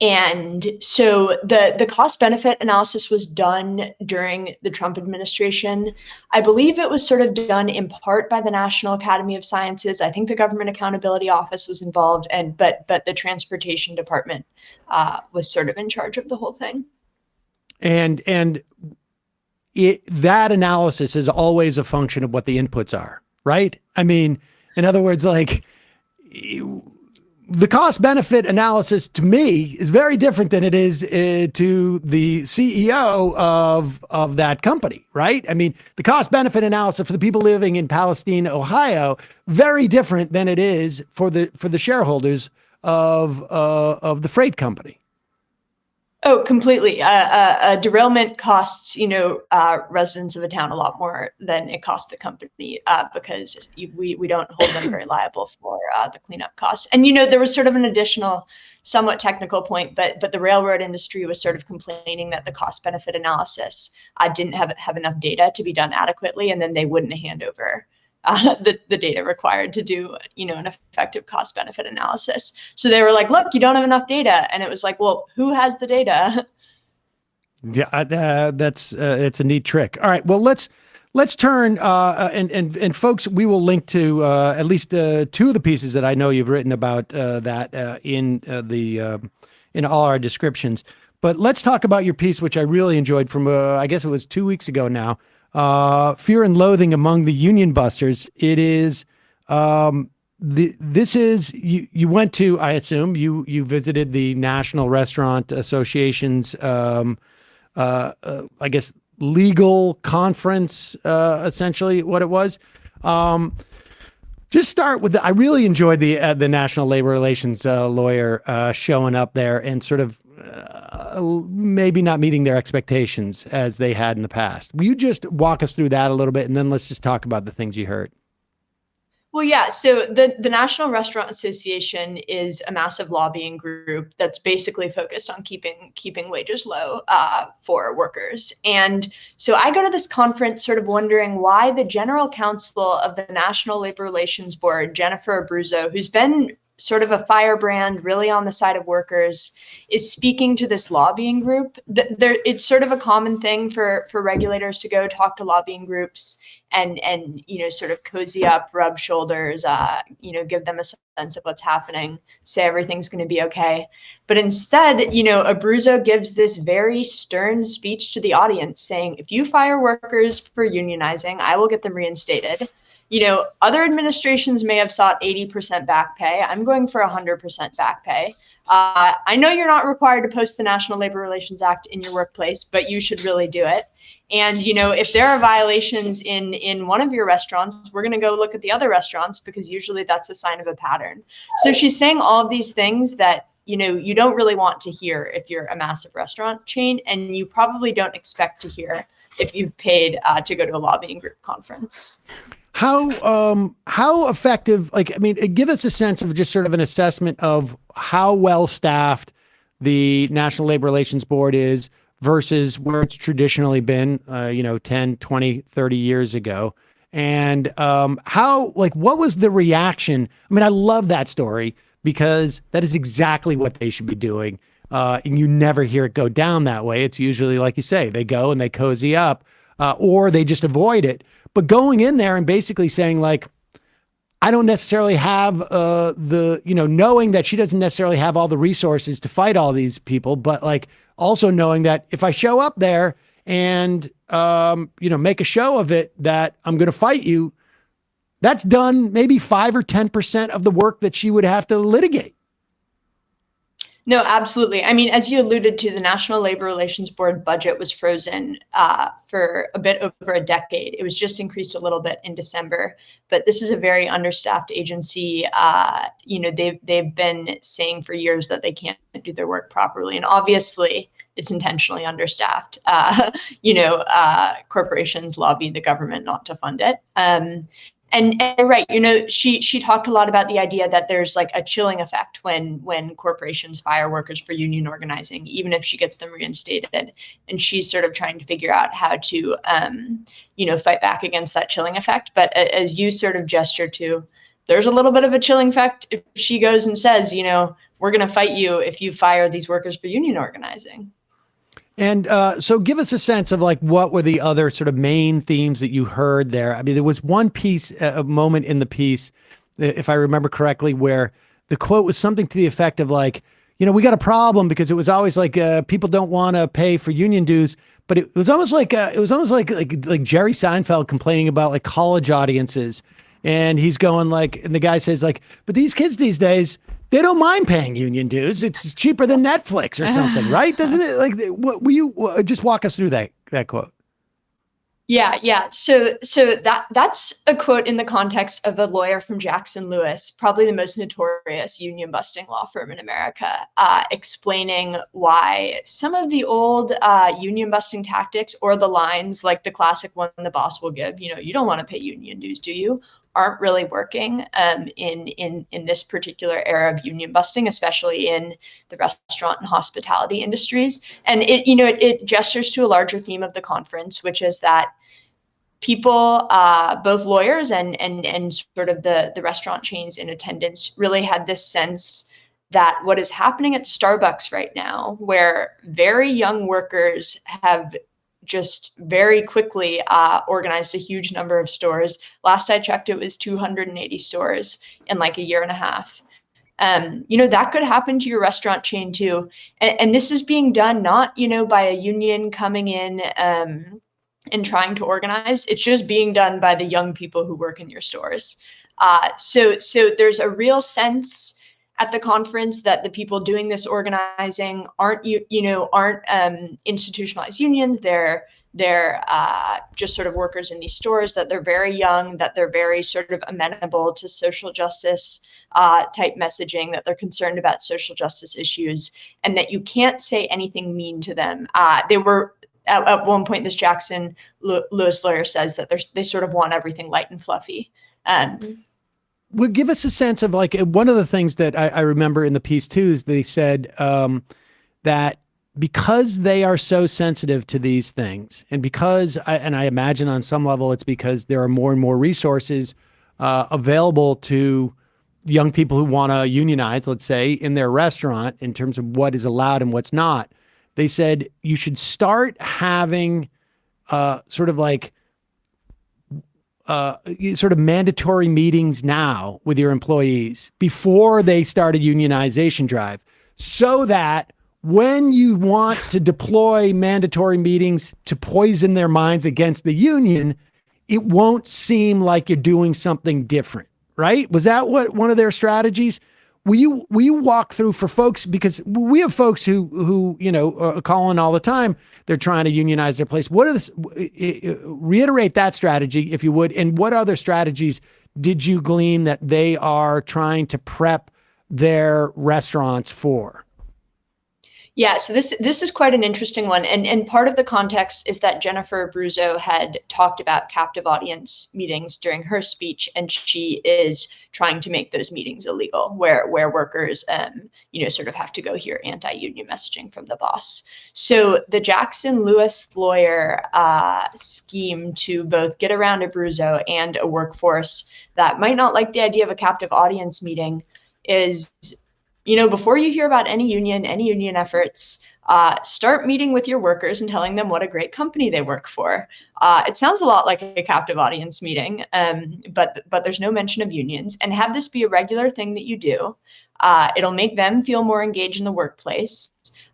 Speaker 11: And so the cost benefit analysis was done during the Trump administration. I believe it was sort of done in part by the National Academy of Sciences. I think the Government Accountability Office was involved, but the Transportation Department was sort of in charge of the whole thing. And
Speaker 6: that analysis is always a function of what the inputs are, right? I mean, in other words, like, the cost benefit analysis to me is very different than it is to the CEO of that company, right? I mean, the cost benefit analysis for the people living in Palestine, Ohio, very different than it is for the shareholders of the freight company.
Speaker 11: Oh, completely. Derailment costs, residents of a town a lot more than it costs the company because we don't hold them very liable for the cleanup costs. And, there was sort of an additional, somewhat technical point, but the railroad industry was sort of complaining that the cost benefit analysis didn't have enough data to be done adequately, and then they wouldn't hand over the data required to do, an effective cost benefit analysis. So they were like, look, you don't have enough data. And it was like, well, who has the data?
Speaker 6: Yeah, that's it's a neat trick. All right, well, let's turn and folks, we will link to at least two of the pieces that I know you've written about that in all our descriptions. But let's talk about your piece, which I really enjoyed from I guess it was 2 weeks ago now. Fear and Loathing Among the Union Busters. It is this is you went to, I assume you visited the National Restaurant Association's I guess legal conference, essentially what it was. Just start with I really enjoyed the National Labor Relations lawyer showing up there and sort of maybe not meeting their expectations as they had in the past. Will you just walk us through that a little bit, and then let's just talk about the things you heard?
Speaker 11: Well, yeah. So the National Restaurant Association is a massive lobbying group that's basically focused on keeping wages low for workers. And so I go to this conference sort of wondering why the general counsel of the National Labor Relations Board, Jennifer Abruzzo, who's been sort of a firebrand, really on the side of workers, is speaking to this lobbying group. It's sort of a common thing for regulators to go talk to lobbying groups and sort of cozy up, rub shoulders, give them a sense of what's happening, say everything's going to be okay. But instead, Abruzzo gives this very stern speech to the audience saying, if you fire workers for unionizing, I will get them reinstated. Other administrations may have sought 80% back pay. I'm going for 100% back pay. I know you're not required to post the National Labor Relations Act in your workplace, but you should really do it. And, if there are violations in one of your restaurants, we're going to go look at the other restaurants, because usually that's a sign of a pattern. So she's saying all of these things that, you don't really want to hear if you're a massive restaurant chain, and you probably don't expect to hear if you've paid to go to a lobbying group conference.
Speaker 6: How effective, give us a sense of just sort of an assessment of how well staffed the National Labor Relations Board is versus where it's traditionally been, 10, 20, 30 years ago. And what was the reaction? I love that story, because that is exactly what they should be doing. And you never hear it go down that way. It's usually, like you say, they go and they cozy up, or they just avoid it. But going in there and basically saying, I don't necessarily have knowing that she doesn't necessarily have all the resources to fight all these people, but also knowing that if I show up there and, make a show of it, that I'm going to fight you, that's done maybe 5 or 10% of the work that she would have to litigate.
Speaker 11: No, absolutely. As you alluded to, the National Labor Relations Board budget was frozen for a bit over a decade. It was just increased a little bit in December, but this is a very understaffed agency. They've been saying for years that they can't do their work properly, and obviously it's intentionally understaffed. Corporations lobby the government not to fund it. And right, she talked a lot about the idea that there's a chilling effect when corporations fire workers for union organizing, even if she gets them reinstated. And she's sort of trying to figure out how to, fight back against that chilling effect. But as you sort of gesture to, there's a little bit of a chilling effect if she goes and says, we're going to fight you if you fire these workers for union organizing.
Speaker 6: And so give us a sense of what were the other sort of main themes that you heard there? There was one piece, a moment in the piece, if I remember correctly, where the quote was something to the effect of we got a problem, because it was always people don't want to pay for union dues. But it was almost like Jerry Seinfeld complaining about college audiences. And he's going and the guy says but these kids these days, they don't mind paying union dues. It's cheaper than Netflix or something, right? Doesn't it? What will you just walk us through that quote?
Speaker 11: Yeah. So that's a quote in the context of a lawyer from Jackson Lewis, probably the most notorious union busting law firm in America, explaining why some of the old union busting tactics, or the lines like the classic one the boss will give, you don't want to pay union dues, do you? Aren't really working in this particular era of union busting, especially in the restaurant and hospitality industries. And it gestures to a larger theme of the conference, which is that people, both lawyers and sort of the restaurant chains in attendance, really had this sense that what is happening at Starbucks right now, where very young workers have just very quickly organized a huge number of stores. Last I checked, it was 280 stores in a year and a half. That could happen to your restaurant chain too. And this is being done not, by a union coming in and trying to organize. It's just being done by the young people who work in your stores. So there's a real sense at the conference that the people doing this organizing aren't institutionalized unions. They're just sort of workers in these stores, that they're very young, that they're very sort of amenable to social justice type messaging, that they're concerned about social justice issues, and that you can't say anything mean to them. They were at one point, this Jackson Lewis lawyer says that they sort of want everything light and fluffy.
Speaker 6: Well, give us a sense of one of the things that I remember in the piece too is they said that because they are so sensitive to these things, and because I imagine on some level it's because there are more and more resources available to young people who want to unionize, let's say, in their restaurant in terms of what is allowed and what's not. They said you should start having sort of mandatory meetings now with your employees before they start a unionization drive, so that when you want to deploy mandatory meetings to poison their minds against the union, it won't seem like you're doing something different, right? Was that what one of their strategies? Will you walk through for folks, because we have folks who call in all the time. They're trying to unionize their place. What is reiterate that strategy, if you would, and what other strategies did you glean that they are trying to prep their restaurants for?
Speaker 11: Yeah, so this is quite an interesting one. And part of the context is that Jennifer Abruzzo had talked about captive audience meetings during her speech, and she is trying to make those meetings illegal, where workers sort of have to go hear anti-union messaging from the boss. So the Jackson Lewis lawyer scheme to both get around Abruzzo and a workforce that might not like the idea of a captive audience meeting is, before you hear about any union efforts, start meeting with your workers and telling them what a great company they work for. It sounds a lot like a captive audience meeting, but there's no mention of unions. And have this be a regular thing that you do. It'll make them feel more engaged in the workplace.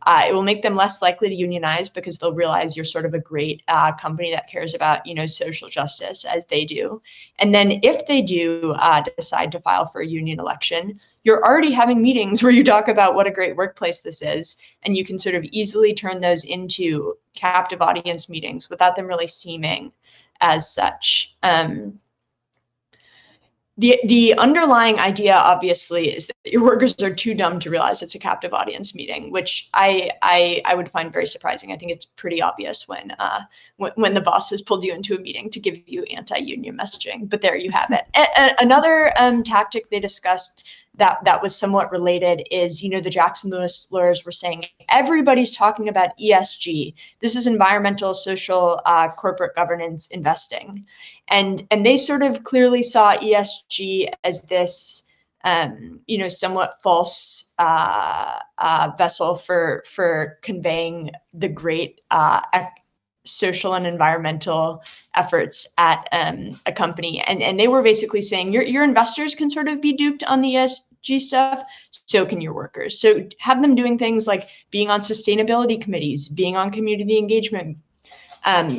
Speaker 11: It will make them less likely to unionize because they'll realize you're sort of a great company that cares about, social justice as they do. And then if they do decide to file for a union election, you're already having meetings where you talk about what a great workplace this is. And you can sort of easily turn those into captive audience meetings without them really seeming as such. The underlying idea, obviously, is that your workers are too dumb to realize it's a captive audience meeting, which I would find very surprising. I think it's pretty obvious when the boss has pulled you into a meeting to give you anti-union messaging. But there you have it. Another tactic they discussed that was somewhat related is, the Jackson Lewis lawyers were saying everybody's talking about ESG. This is environmental, social, corporate governance investing. And they sort of clearly saw ESG as this, somewhat false vessel for conveying the great social and environmental efforts at a company. And they were basically saying your investors can sort of be duped on the ESG stuff, so can your workers. So have them doing things like being on sustainability committees, being on community engagement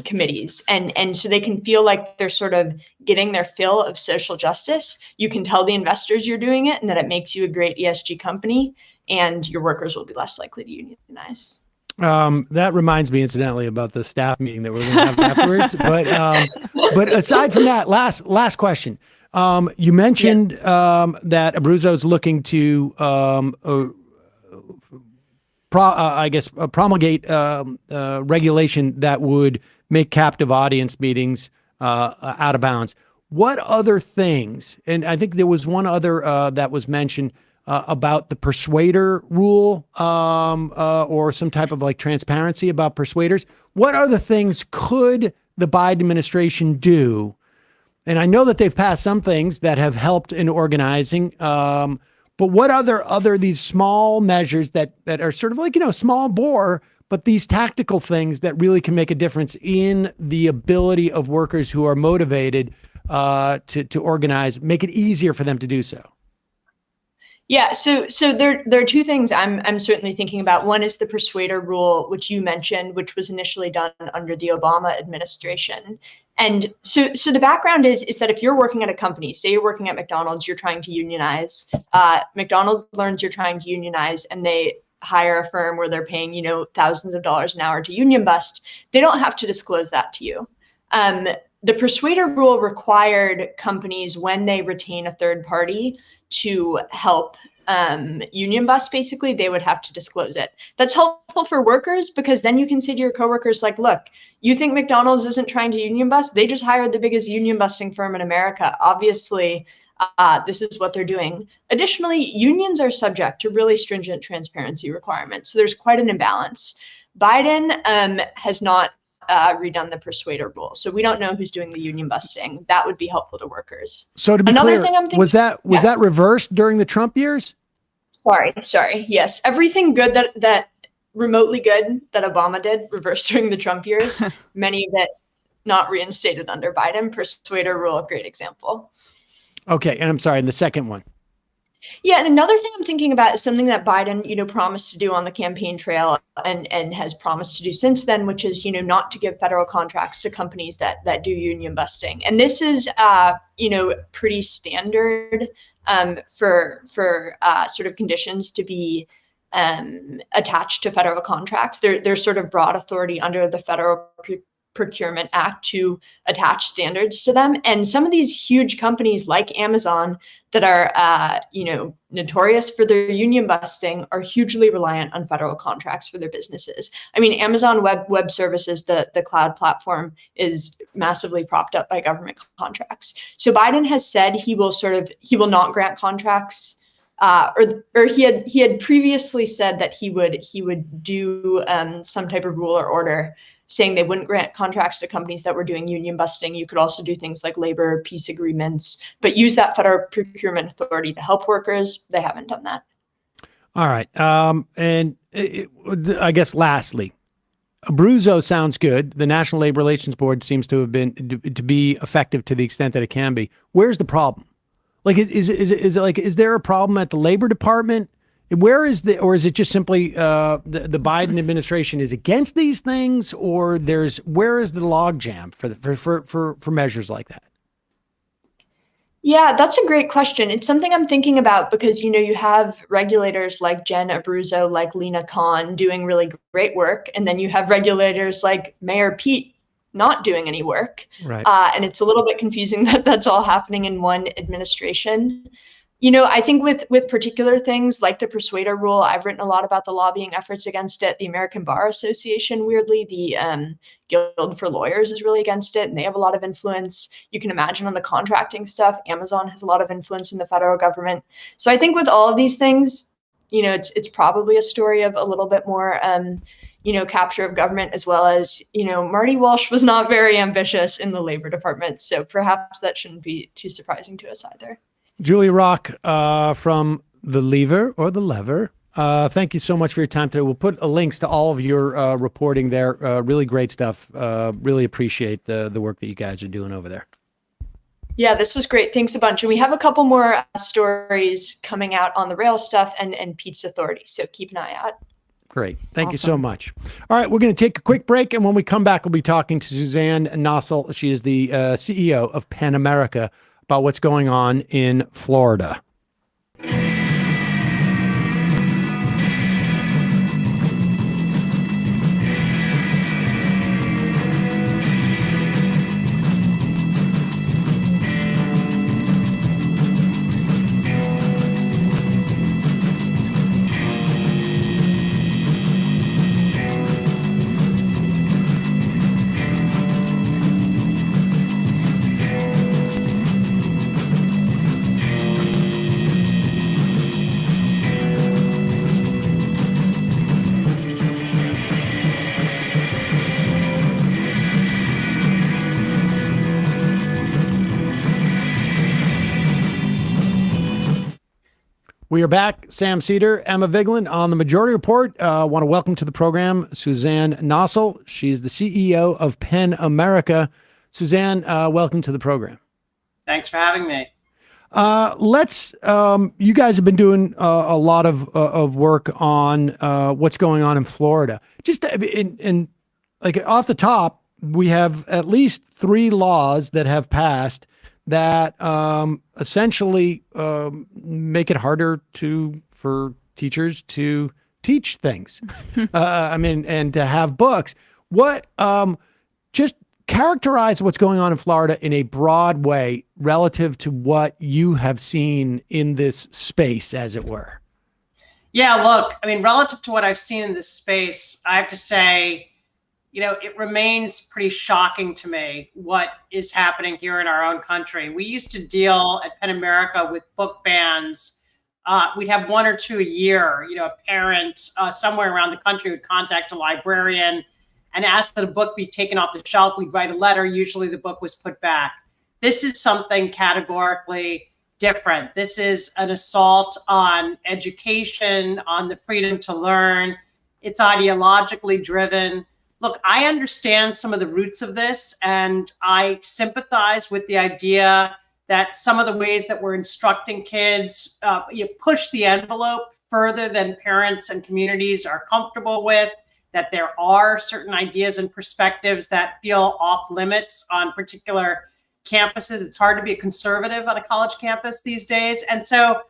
Speaker 11: committees, and so they can feel like they're sort of getting their fill of social justice. You can tell the investors you're doing it and that it makes you a great ESG company, and your workers will be less likely to unionize.
Speaker 6: That reminds me, incidentally, about the staff meeting that we're going to have afterwards. But aside from that, last question. You mentioned that Abruzzo is looking to promulgate regulation that would make captive audience meetings out of bounds. What other things? And I think there was one other that was mentioned about the persuader rule, or some type of transparency about persuaders. What other things could the Biden administration do? And I know that they've passed some things that have helped in organizing, but what other these small measures that are sort of small bore, but these tactical things that really can make a difference in the ability of workers who are motivated to organize, make it easier for them to do so?
Speaker 11: Yeah, so there are two things I'm certainly thinking about. One is the persuader rule, which you mentioned, which was initially done under the Obama administration. And so the background is that if you're working at a company, say you're working at McDonald's, you're trying to unionize. McDonald's learns you're trying to unionize, and they hire a firm where they're paying thousands of dollars an hour to union bust. They don't have to disclose that to you. The persuader rule required companies, when they retain a third party to help union bust, basically, they would have to disclose it. That's helpful for workers, because then you can say to your coworkers, look, you think McDonald's isn't trying to union bust? They just hired the biggest union busting firm in America. Obviously, this is what they're doing. Additionally, unions are subject to really stringent transparency requirements. So there's quite an imbalance. Biden has not redone the persuader rule. So we don't know who's doing the union busting. That would be helpful to workers.
Speaker 6: So to be
Speaker 11: Another
Speaker 6: clear,
Speaker 11: thing I'm thinking,
Speaker 6: was that reversed during the Trump years?
Speaker 11: Sorry. Yes. Everything good that remotely good that Obama did reversed during the Trump years. Many of it not reinstated under Biden. Persuader rule, great example.
Speaker 6: Okay. And I'm sorry. And the second one.
Speaker 11: Yeah, and another thing I'm thinking about is something that Biden, promised to do on the campaign trail and has promised to do since then, which is, not to give federal contracts to companies that do union busting. And this is, pretty standard for sort of conditions to be attached to federal contracts. There's sort of broad authority under the Federal Procurement Act to attach standards to them. And some of these huge companies like Amazon that are, notorious for their union busting are hugely reliant on federal contracts for their businesses. I mean, Amazon Web Services, the cloud platform, is massively propped up by government contracts. So Biden has said he will not grant contracts. Or he had previously said that he would do some type of rule or order saying they wouldn't grant contracts to companies that were doing union busting. You could also do things like labor peace agreements, but use that federal procurement authority to help workers. They haven't done that.
Speaker 6: All right. I guess lastly, Abruzzo sounds good. The National Labor Relations Board seems to have been to be effective to the extent that it can be. Where's the problem? Like, is there a problem at the Labor Department? Or is it just simply the Biden administration is against these things, or where is the logjam for measures like that?
Speaker 11: Yeah, that's a great question. It's something I'm thinking about because, you have regulators like Jen Abruzzo, like Lena Khan doing really great work. And then you have regulators like Mayor Pete not doing any work.
Speaker 6: Right.
Speaker 11: And it's a little bit confusing that that's all happening in one administration. I think with particular things like the persuader rule, I've written a lot about the lobbying efforts against it. The American Bar Association, weirdly, the Guild for Lawyers is really against it, and they have a lot of influence. You can imagine on the contracting stuff, Amazon has a lot of influence in the federal government. So I think with all of these things, it's probably a story of a little bit more, capture of government, as well as, Marty Walsh was not very ambitious in the Labor Department. So perhaps that shouldn't be too surprising to us either.
Speaker 6: Julia Rock from The Lever or The Lever. Thank you so much for your time today. We'll put links to all of your reporting there. Really great stuff. Really appreciate the work that you guys are doing over there.
Speaker 11: Yeah, this was great. Thanks a bunch. And we have a couple more stories coming out on the rail stuff and Pete's Authority. So keep an eye out.
Speaker 6: Great. Thank you so much. All right, we're going to take a quick break. And when we come back, we'll be talking to Suzanne Nossel. She is the CEO of PENAmerica, about what's going on in Florida. We are back. Sam Seder, Emma Vigeland on the Majority Report. I want to welcome to the program Suzanne Nossel. She's the CEO of PENAmerica. Suzanne, welcome to the program.
Speaker 12: Thanks for having me.
Speaker 6: You guys have been doing a lot of work on what's going on in Florida. Just like off the top, we have at least 3 laws that have passed that essentially make it harder for teachers to teach things. And to have books. Just characterize what's going on in Florida in a broad way relative to what you have seen in this space, as it were.
Speaker 12: Yeah, look, relative to what I've seen in this space, I have to say, it remains pretty shocking to me what is happening here in our own country. We used to deal at PENAmerica with book bans. We'd have 1 or 2 a year. A parent somewhere around the country would contact a librarian and asked that a book be taken off the shelf, we'd write a letter. Usually the book was put back. This is something categorically different. This is an assault on education, on the freedom to learn. It's ideologically driven. Look, I understand some of the roots of this, and I sympathize with the idea that some of the ways that we're instructing kids, you push the envelope further than parents and communities are comfortable with, that there are certain ideas and perspectives that feel off limits on particular campuses. It's hard to be a conservative on a college campus these days. And so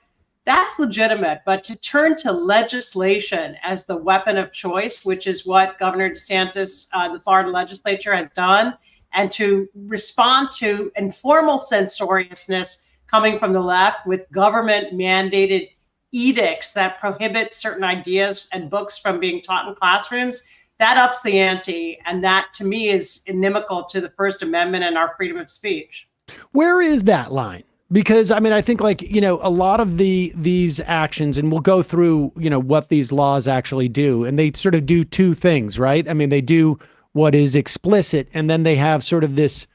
Speaker 12: that's legitimate. But to turn to legislation as the weapon of choice, which is what Governor DeSantis, the Florida legislature, has done, and to respond to informal censoriousness coming from the left with government mandated edicts that prohibit certain ideas and books from being taught in classrooms, that ups the ante. And that, to me, is inimical to the First Amendment and our freedom of speech.
Speaker 6: Where is that line? Because, I mean, I think, like, you know, a lot of these actions, and we'll go through, you know, what these laws actually do, and they sort of do two things, right? I mean, they do what is explicit, and then they have sort of this,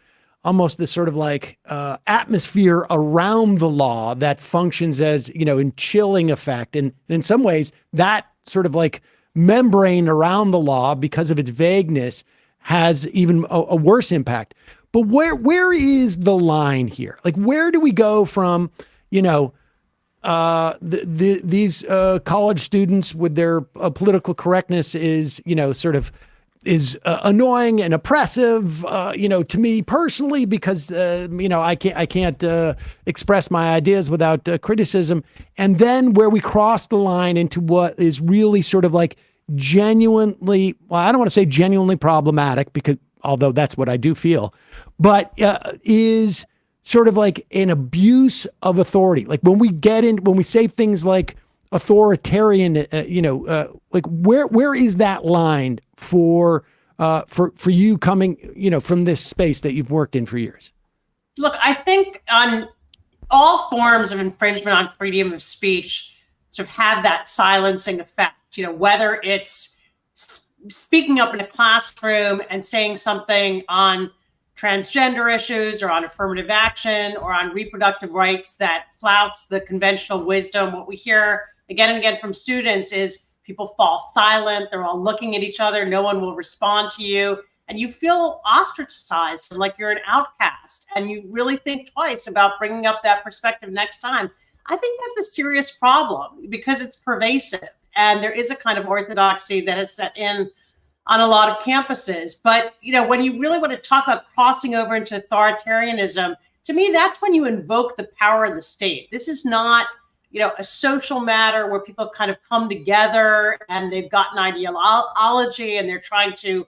Speaker 6: almost this sort of like atmosphere around the law that functions as, you know, in chilling effect. And in some ways, that sort of like membrane around the law, because of its vagueness, has even a worse impact. But where is the line here? Like, where do we go from, you know, these college students with their political correctness is, you know, sort of is annoying and oppressive, you know, to me personally, because, you know, I can't express my ideas without criticism. And then where we cross the line into what is really sort of like genuinely, well, I don't want to say genuinely problematic, because although that's what I do feel, but is sort of like an abuse of authority. Like when we say things like authoritarian, you know, like where is that line for you coming, you know, from this space that you've worked in for years?
Speaker 12: Look, I think on all forms of infringement on freedom of speech sort of have that silencing effect, you know, whether it's speaking up in a classroom and saying something on transgender issues or on affirmative action or on reproductive rights that flouts the conventional wisdom. What we hear again and again from students is people fall silent. They're all looking at each other. No one will respond to you. And you feel ostracized and like you're an outcast. And you really think twice about bringing up that perspective next time. I think that's a serious problem because it's pervasive. And there is a kind of orthodoxy that has set in on a lot of campuses. But, you know, when you really want to talk about crossing over into authoritarianism, to me, that's when you invoke the power of the state. This is not, you know, a social matter where people have kind of come together and they've got an ideology and they're trying to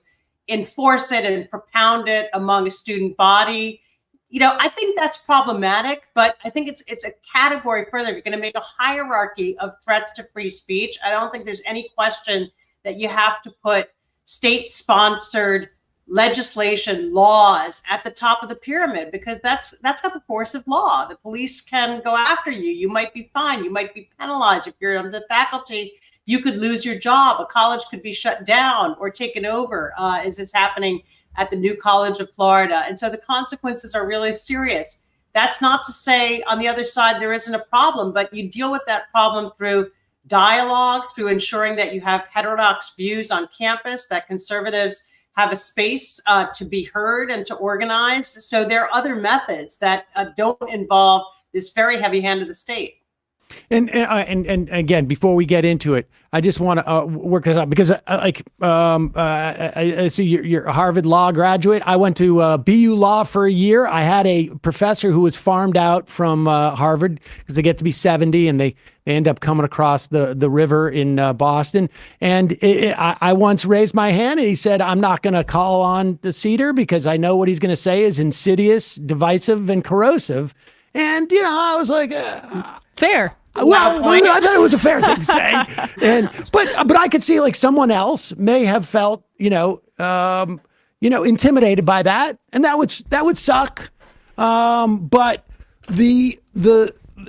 Speaker 12: enforce it and propound it among a student body. You know, I think that's problematic, but I think it's a category further. You're going to make a hierarchy of threats to free speech. I don't think there's any question that you have to put state-sponsored legislation, laws at the top of the pyramid, because that's got the force of law. The police can go after you. You might be fined. You might be penalized. If you're on the faculty, you could lose your job. A college could be shut down or taken over, as is happening at the new College of Florida. And so the consequences are really serious. That's not to say on the other side there isn't a problem, but you deal with that problem through dialogue, through ensuring that you have heterodox views on campus, that conservatives have a space to be heard and to organize. So there are other methods that don't involve this very heavy hand of the state.
Speaker 6: And again, before we get into it, I just want to work this out because I see you're a Harvard Law graduate. I went to BU Law for a year. I had a professor who was farmed out from Harvard because they get to be 70 and they end up coming across the river in Boston. And I once raised my hand and he said, I'm not going to call on the Seder because I know what he's going to say is insidious, divisive, and corrosive. And, you know, I was like,
Speaker 7: fair.
Speaker 6: Well, I thought it was a fair thing to say. But I could see like someone else may have felt, intimidated by that. And that would suck. But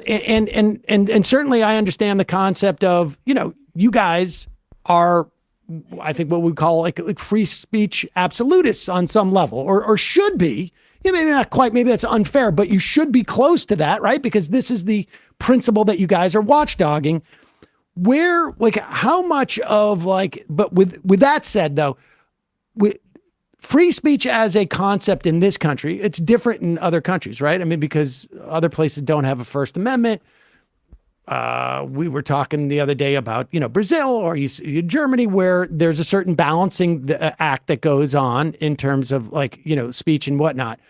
Speaker 6: and certainly I understand the concept of, you know, you guys are I think what we call like free speech absolutists on some level, or should be. Maybe not quite, maybe that's unfair, but you should be close to that, right? Because this is the principle that you guys are watchdogging. Where, like, how much of but with that said, though, with free speech as a concept in this country, it's different in other countries, right? I mean, because other places don't have a First Amendment. We were talking the other day about, Brazil or Germany, where there's a certain balancing act that goes on in terms of speech and whatnot.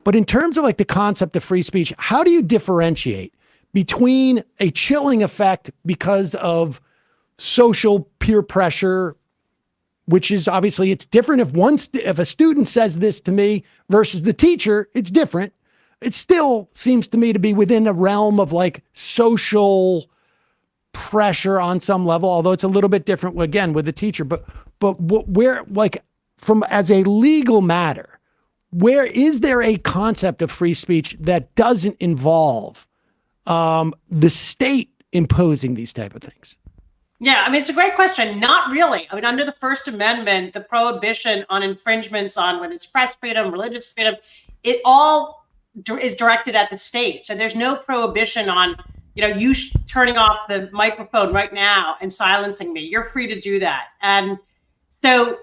Speaker 6: But in terms of the concept of free speech, how do you differentiate between a chilling effect because of social peer pressure, which is obviously it's different if a student says this to me versus the teacher, it's different. It still seems to me to be within a realm of social pressure on some level, although it's a little bit different again with the teacher. But where, from as a legal matter, where is there a concept of free speech that doesn't involve the state imposing these type of things?
Speaker 12: Yeah, I mean, it's a great question. Not really. I mean, under the First Amendment, the prohibition on infringements on whether it's press freedom, religious freedom, it all is directed at the state. So there's no prohibition on, you turning off the microphone right now and silencing me. You're free to do that. And so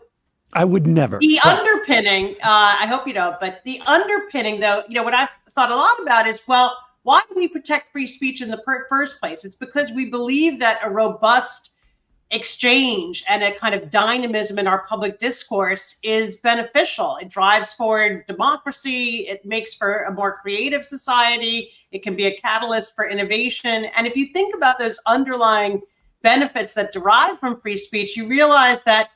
Speaker 6: I would never.
Speaker 12: The underpinning, I hope you don't, but the underpinning, though, what I've thought a lot about is, well, why do we protect free speech in the first place? It's because we believe that a robust exchange and a kind of dynamism in our public discourse is beneficial. It drives forward democracy. It makes for a more creative society. It can be a catalyst for innovation. And if you think about those underlying benefits that derive from free speech, you realize that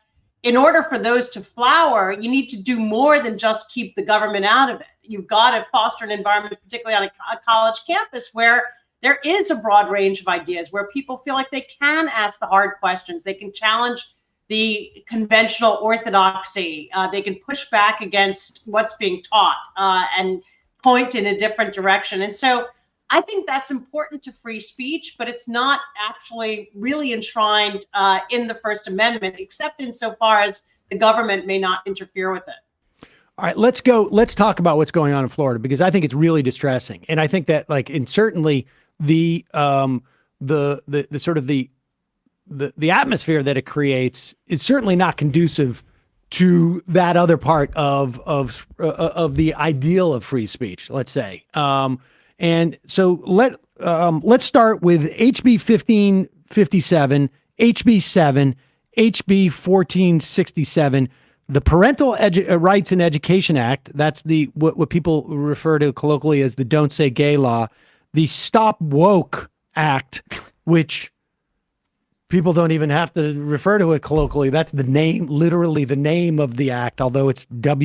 Speaker 12: in order for those to flower, you need to do more than just keep the government out of it. You've got to foster an environment, particularly on a college campus, where there is a broad range of ideas, where people feel like they can ask the hard questions. They can challenge the conventional orthodoxy. They can push back against what's being taught and point in a different direction. And so I think that's important to free speech, but it's not actually really enshrined in the First Amendment, except insofar as the government may not interfere with it.
Speaker 6: All right, let's talk about what's going on in Florida, because I think it's really distressing. And I think that and certainly the sort of the atmosphere that it creates is certainly not conducive to that other part of the ideal of free speech, let's say. And so let's start with HB 1557, HB 7, HB 1467, the Parental Rights and Education Act. That's what people refer to colloquially as the Don't Say Gay law, the Stop Woke Act, which people don't even have to refer to it colloquially. That's the name, literally the name of the act, although it's W.O.K.E.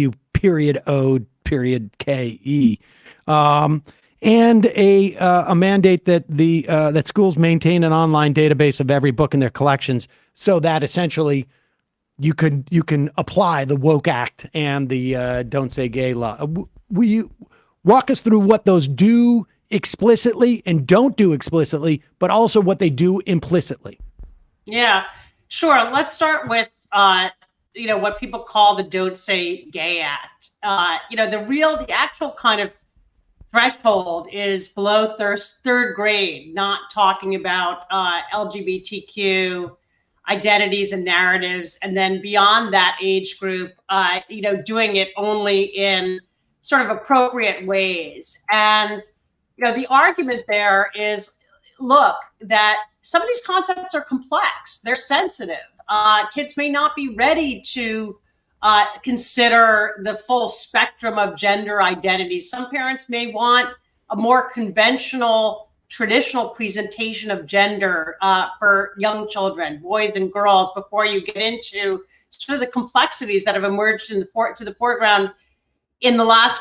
Speaker 6: And a mandate that that schools maintain an online database of every book in their collections, so that essentially you can apply the Woke Act and the Don't Say Gay law. Will you walk us through what those do explicitly and don't do explicitly, but also what they do implicitly?
Speaker 12: Yeah, sure. Let's start with what people call the Don't Say Gay Act. The actual kind of threshold is below third grade, not talking about LGBTQ identities and narratives. And then beyond that age group, doing it only in sort of appropriate ways. And, the argument there is, look, that some of these concepts are complex. They're sensitive. Kids may not be ready to consider the full spectrum of gender identities. Some parents may want a more conventional, traditional presentation of gender for young children, boys and girls, before you get into sort of the complexities that have emerged to the foreground in the last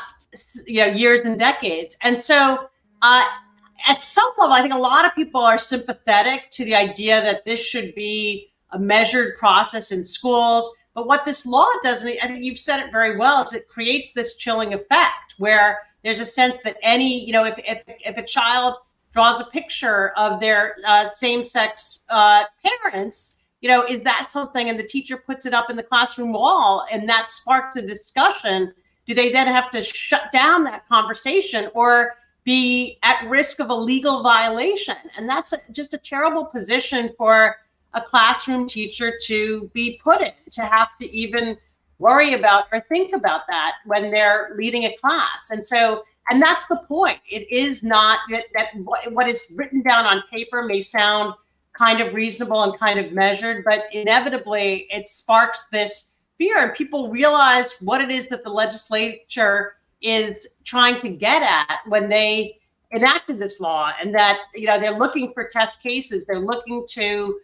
Speaker 12: years and decades. And so at some level, I think a lot of people are sympathetic to the idea that this should be a measured process in schools. But what this law does, and I think you've said it very well, is it creates this chilling effect where there's a sense that if a child draws a picture of their same-sex parents, is that something, and the teacher puts it up in the classroom wall and that sparks a discussion, do they then have to shut down that conversation or be at risk of a legal violation? And that's just a terrible position for a classroom teacher to be put in, to have to even worry about or think about that when they're leading a class. And that's the point. It is not that what is written down on paper may sound kind of reasonable and kind of measured, but inevitably it sparks this fear, and people realize what it is that the legislature is trying to get at when they enacted this law, and that they're looking for test cases. They're looking to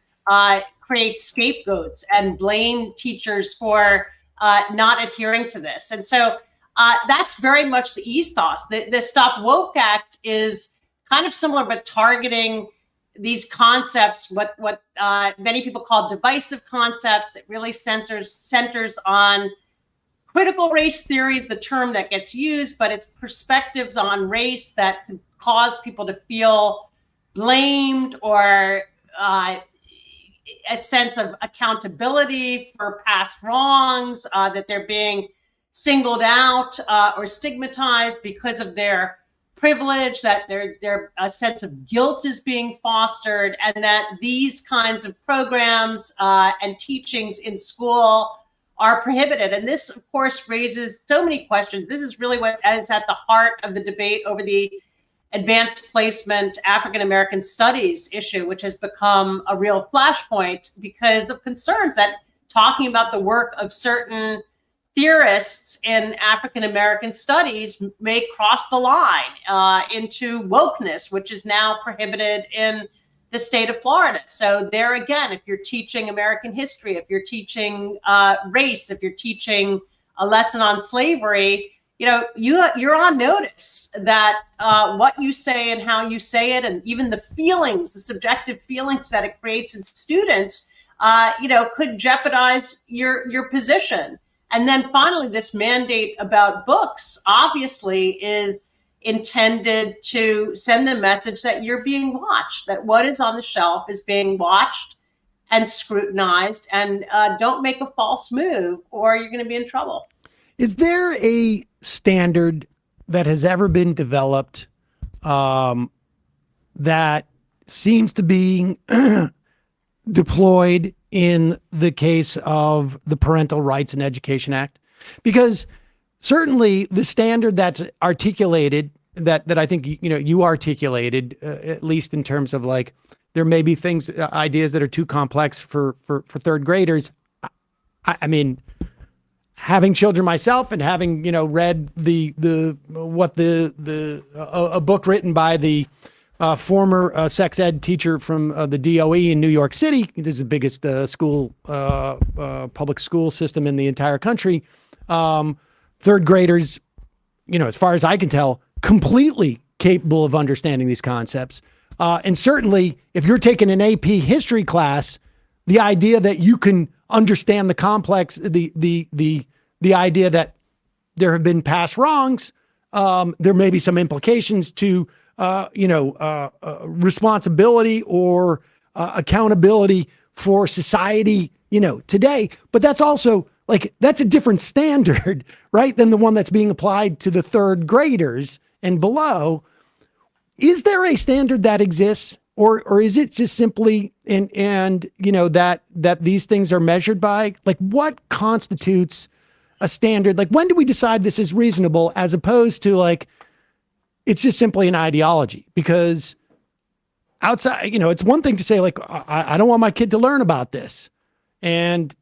Speaker 12: create scapegoats and blame teachers for not adhering to this. And so that's very much the ethos. The Stop Woke Act is kind of similar, but targeting these concepts, what many people call divisive concepts. It really centers on critical race theory is the term that gets used, but it's perspectives on race that could cause people to feel blamed or a sense of accountability for past wrongs, that they're being singled out or stigmatized because of their privilege, that their a sense of guilt is being fostered, and that these kinds of programs and teachings in school are prohibited. And this, of course, raises so many questions. This is really what is at the heart of the debate over the advanced placement African American studies issue, which has become a real flashpoint because of concerns that talking about the work of certain theorists in African American studies may cross the line into wokeness, which is now prohibited in the state of Florida. So there again, if you're teaching American history, if you're teaching race, if you're teaching a lesson on slavery, you're on notice that what you say and how you say it, and even the feelings, the subjective feelings that it creates in students, could jeopardize your position. And then finally, this mandate about books obviously is intended to send the message that you're being watched, that what is on the shelf is being watched and scrutinized, and don't make a false move or you're going to be in trouble.
Speaker 6: Is there a standard that has ever been developed that seems to be deployed in the case of the Parental Rights and Education Act? Because certainly the standard that's articulated, that I think you articulated, at least in terms of like there may be things, ideas that are too complex for third graders. I mean, having children myself and having read a book written by the former sex ed teacher from the DOE in New York City. This is the biggest public school system in the entire country. Third graders, as far as I can tell, completely capable of understanding these concepts. And certainly, if you're taking an AP history class, the idea that you can understand the complex, the idea that there have been past wrongs, there may be some implications to responsibility or accountability for society, today. But that's also that's a different standard, right, than the one that's being applied to the third graders and below. Is there a standard that exists, or is it just simply that these things are measured by? Like, what constitutes a standard? Like, when do we decide this is reasonable, as opposed to it's just simply an ideology? Because outside, it's one thing to say I don't want my kid to learn about this. And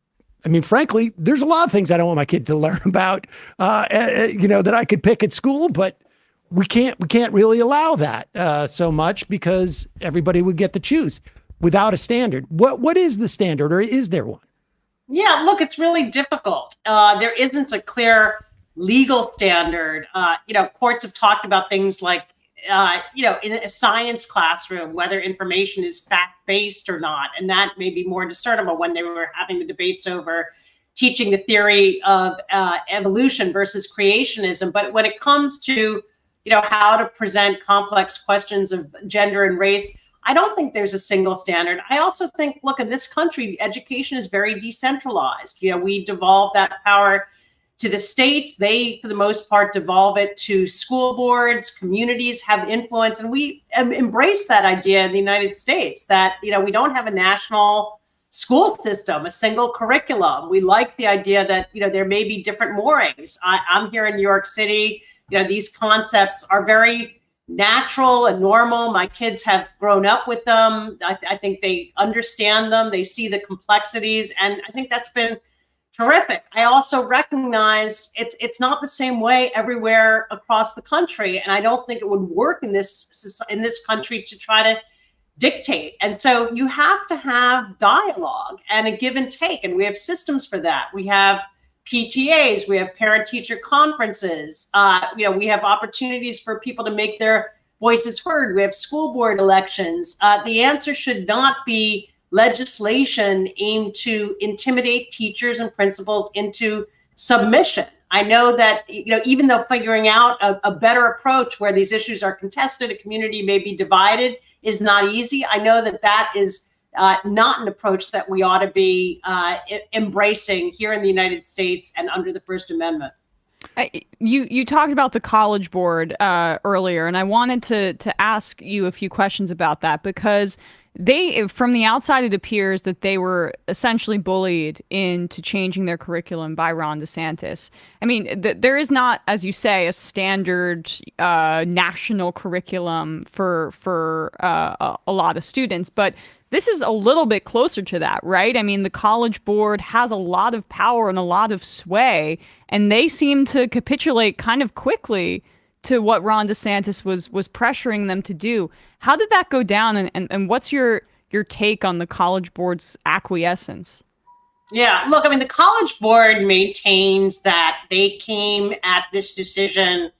Speaker 6: I mean, frankly, there's a lot of things I don't want my kid to learn about, that I could pick at school, but we can't really allow that so much, because everybody would get to choose without a standard. What is the standard, or is there one?
Speaker 12: Yeah, look, it's really difficult. There isn't a clear legal standard. Courts have talked about things like, in a science classroom, whether information is fact-based or not. And that may be more discernible when they were having the debates over teaching the theory of evolution versus creationism. But when it comes to, how to present complex questions of gender and race, I don't think there's a single standard. I also think, look, in this country, education is very decentralized. We devolve that power to the states. They, for the most part, devolve it to school boards. Communities have influence. And we embrace that idea in the United States that, we don't have a national school system, a single curriculum. We like the idea that, there may be different moorings. I'm here in New York City. These concepts are very natural and normal. My kids have grown up with them. I think they understand them. They see the complexities. And I think that's been terrific. I also recognize it's not the same way everywhere across the country. And I don't think it would work in this country to try to dictate. And so you have to have dialogue and a give and take. And we have systems for that. We have PTAs, we have parent-teacher conferences, we have opportunities for people to make their voices heard. We have school board elections. The answer should not be legislation aimed to intimidate teachers and principals into submission. I know that, even though figuring out a better approach where these issues are contested, a community may be divided, is not easy. I know that is not an approach that we ought to be embracing here in the United States and under the First Amendment.
Speaker 7: You talked about the College Board earlier, and I wanted to ask you a few questions about that because from the outside, it appears that they were essentially bullied into changing their curriculum by Ron DeSantis. I mean, there is not, as you say, a standard national curriculum for a lot of students, but this is a little bit closer to that, right? I mean, the College Board has a lot of power and a lot of sway, and they seem to capitulate kind of quickly to what Ron DeSantis was pressuring them to do. How did that go down, and what's your take on the College Board's acquiescence?
Speaker 12: Yeah, look, I mean, the College Board maintains that they came at this decision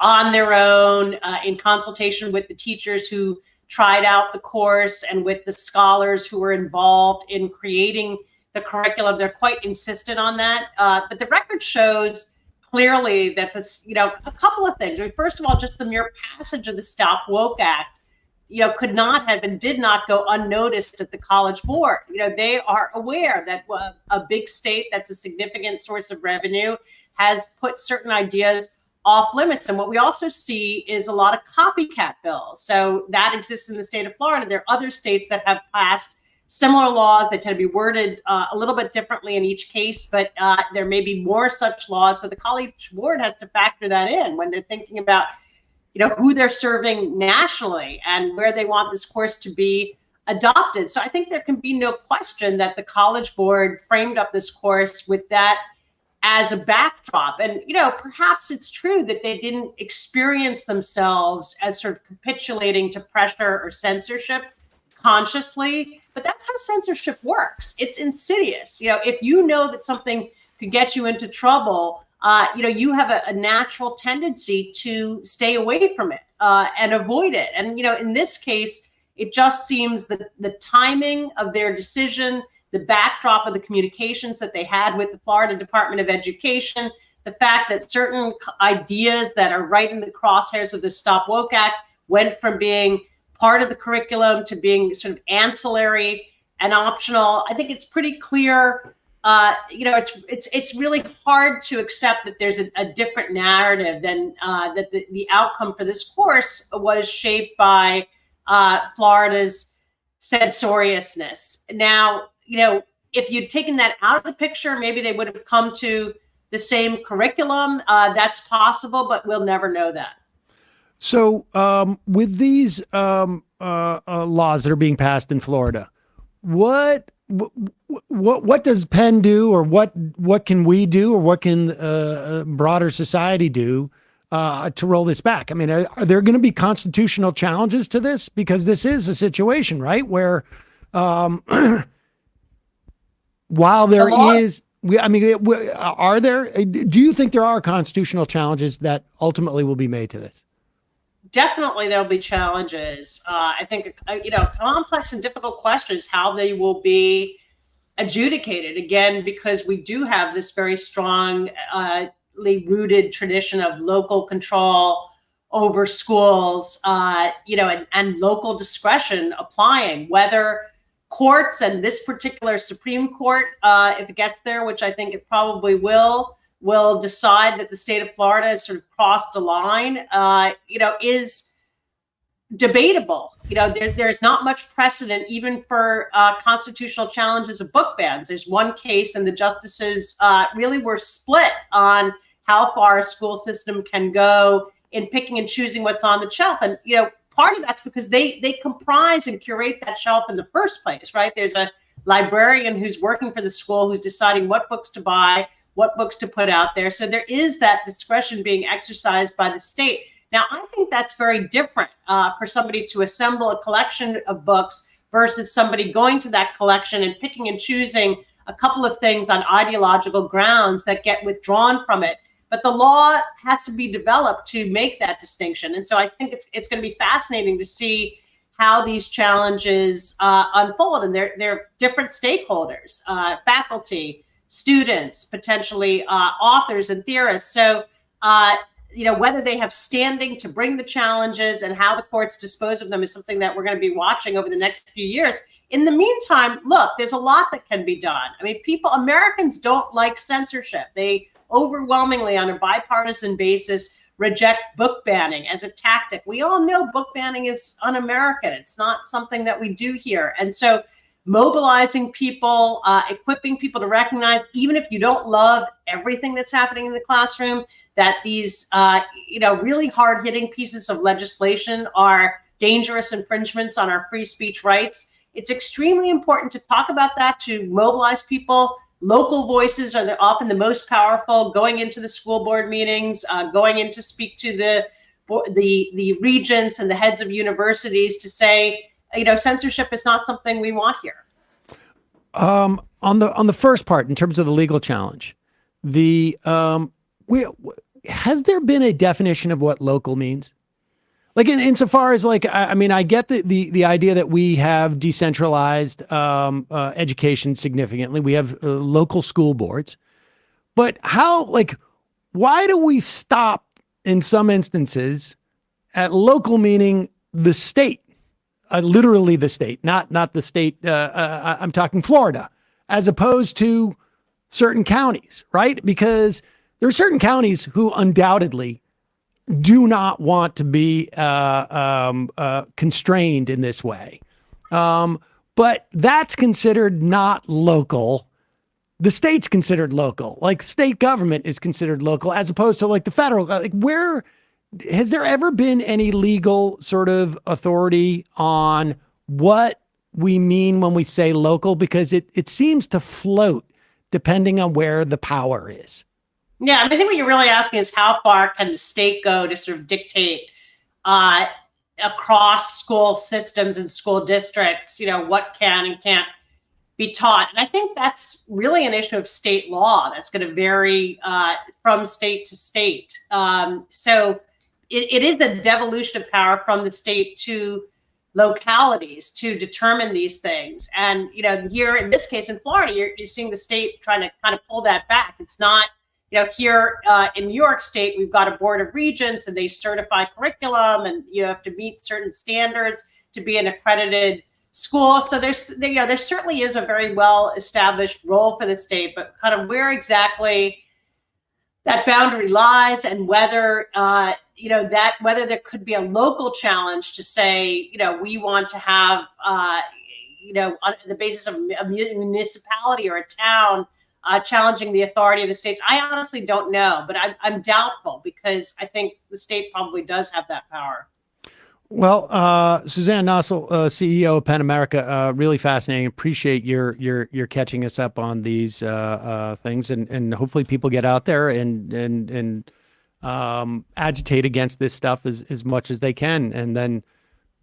Speaker 12: on their own in consultation with the teachers who tried out the course and with the scholars who were involved in creating the curriculum. They're quite insistent on that. But the record shows clearly that this, a couple of things. I mean, first of all, just the mere passage of the Stop Woke Act, could not have and did not go unnoticed at the College Board. They are aware that a big state that's a significant source of revenue has put certain ideas off limits. And what we also see is a lot of copycat bills. So that exists in the state of Florida. There are other states that have passed similar laws. They tend to be worded a little bit differently in each case, but there may be more such laws. So the College Board has to factor that in when they're thinking about, who they're serving nationally and where they want this course to be adopted. So I think there can be no question that the College Board framed up this course with that as a backdrop. And, perhaps it's true that they didn't experience themselves as sort of capitulating to pressure or censorship consciously, but that's how censorship works. It's insidious. If you know that something could get you into trouble, you have a natural tendency to stay away from it and avoid it. And, in this case, it just seems that the timing of their decision, the backdrop of the communications that they had with the Florida Department of Education, the fact that certain ideas that are right in the crosshairs of the Stop Woke Act went from being part of the curriculum to being sort of ancillary and optional. I think it's pretty clear. It's really hard to accept that there's a different narrative than that the outcome for this course was shaped by Florida's censoriousness. Now, if you'd taken that out of the picture, maybe they would have come to the same curriculum. That's possible, but we'll never know that.
Speaker 6: So with these laws that are being passed in Florida, what does Penn do, or what can we do, or what can broader society do to roll this back? I mean, are there going to be constitutional challenges to this? Because this is a situation, right, where while there is, are there? Do you think there are constitutional challenges that ultimately will be made to this?
Speaker 12: Definitely, there'll be challenges. I think, complex and difficult questions, how they will be adjudicated, again, because we do have this very strongly rooted tradition of local control over schools, and local discretion applying, whether courts and this particular Supreme Court, if it gets there, which I think it probably will decide that the state of Florida has sort of crossed a line, is debatable. There's not much precedent even for constitutional challenges of book bans. There's one case, and the justices really were split on how far a school system can go in picking and choosing what's on the shelf. And, part of that's because they comprise and curate that shelf in the first place, right? There's a librarian who's working for the school who's deciding what books to buy, what books to put out there. So there is that discretion being exercised by the state. Now, I think that's very different for somebody to assemble a collection of books versus somebody going to that collection and picking and choosing a couple of things on ideological grounds that get withdrawn from it. But the law has to be developed to make that distinction. And so I think it's going to be fascinating to see how these challenges unfold. And they're different stakeholders, faculty, students, potentially authors and theorists. So, whether they have standing to bring the challenges and how the courts dispose of them is something that we're going to be watching over the next few years. In the meantime, look, there's a lot that can be done. I mean, Americans don't like censorship. They overwhelmingly, on a bipartisan basis, reject book banning as a tactic. We all know book banning is un-American. It's not something that we do here. And so mobilizing people, equipping people to recognize, even if you don't love everything that's happening in the classroom, that these, really hard-hitting pieces of legislation are dangerous infringements on our free speech rights. It's extremely important to talk about that, to mobilize people. Local voices are often the most powerful, going into the school board meetings, going in to speak to the regents and the heads of universities to say, censorship is not something we want here.
Speaker 6: On the first part, in terms of the legal challenge, has there been a definition of what local means? Like insofar as I get the idea that we have decentralized education significantly. We have local school boards, but why do we stop in some instances at local meaning the state, literally the state, not the state. I'm talking Florida, as opposed to certain counties, right? Because there are certain counties who undoubtedly do not want to be constrained in this way. But that's considered not local. The state's considered local. Like state government is considered local as opposed to the federal. Where has there ever been any legal sort of authority on what we mean when we say local? Because it seems to float depending on where the power is.
Speaker 12: Yeah, I think what you're really asking is how far can the state go to sort of dictate across school systems and school districts, what can and can't be taught. And I think that's really an issue of state law that's going to vary from state to state. So it is a devolution of power from the state to localities to determine these things. And, here in this case in Florida, you're seeing the state trying to kind of pull that back. It's not, here in New York State, we've got a board of regents and they certify curriculum and you have to meet certain standards to be an accredited school. So there certainly is a very well established role for the state, but kind of where exactly that boundary lies and whether, whether there could be a local challenge to say, we want to have, on the basis of a municipality or a town, challenging the authority of the states. I honestly don't know, but I'm doubtful because I think the state probably does have that power.
Speaker 6: Well, Suzanne Nossel, CEO of PENAmerica, really fascinating. Appreciate your catching us up on these things, and hopefully people get out there and agitate against this stuff as much as they can, and then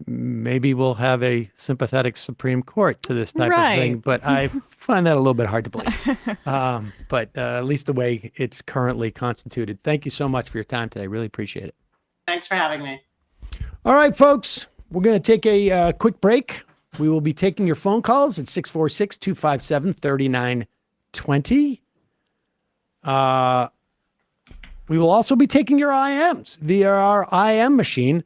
Speaker 6: maybe we'll have a sympathetic Supreme Court to this type of thing. But I find that a little bit hard to believe. But at least the way it's currently constituted. Thank you so much for your time today. Really appreciate it.
Speaker 12: Thanks for having me.
Speaker 6: All right, folks, we're going to take a quick break. We will be taking your phone calls at 646-257-3920. We will also be taking your IMs via our IM machine,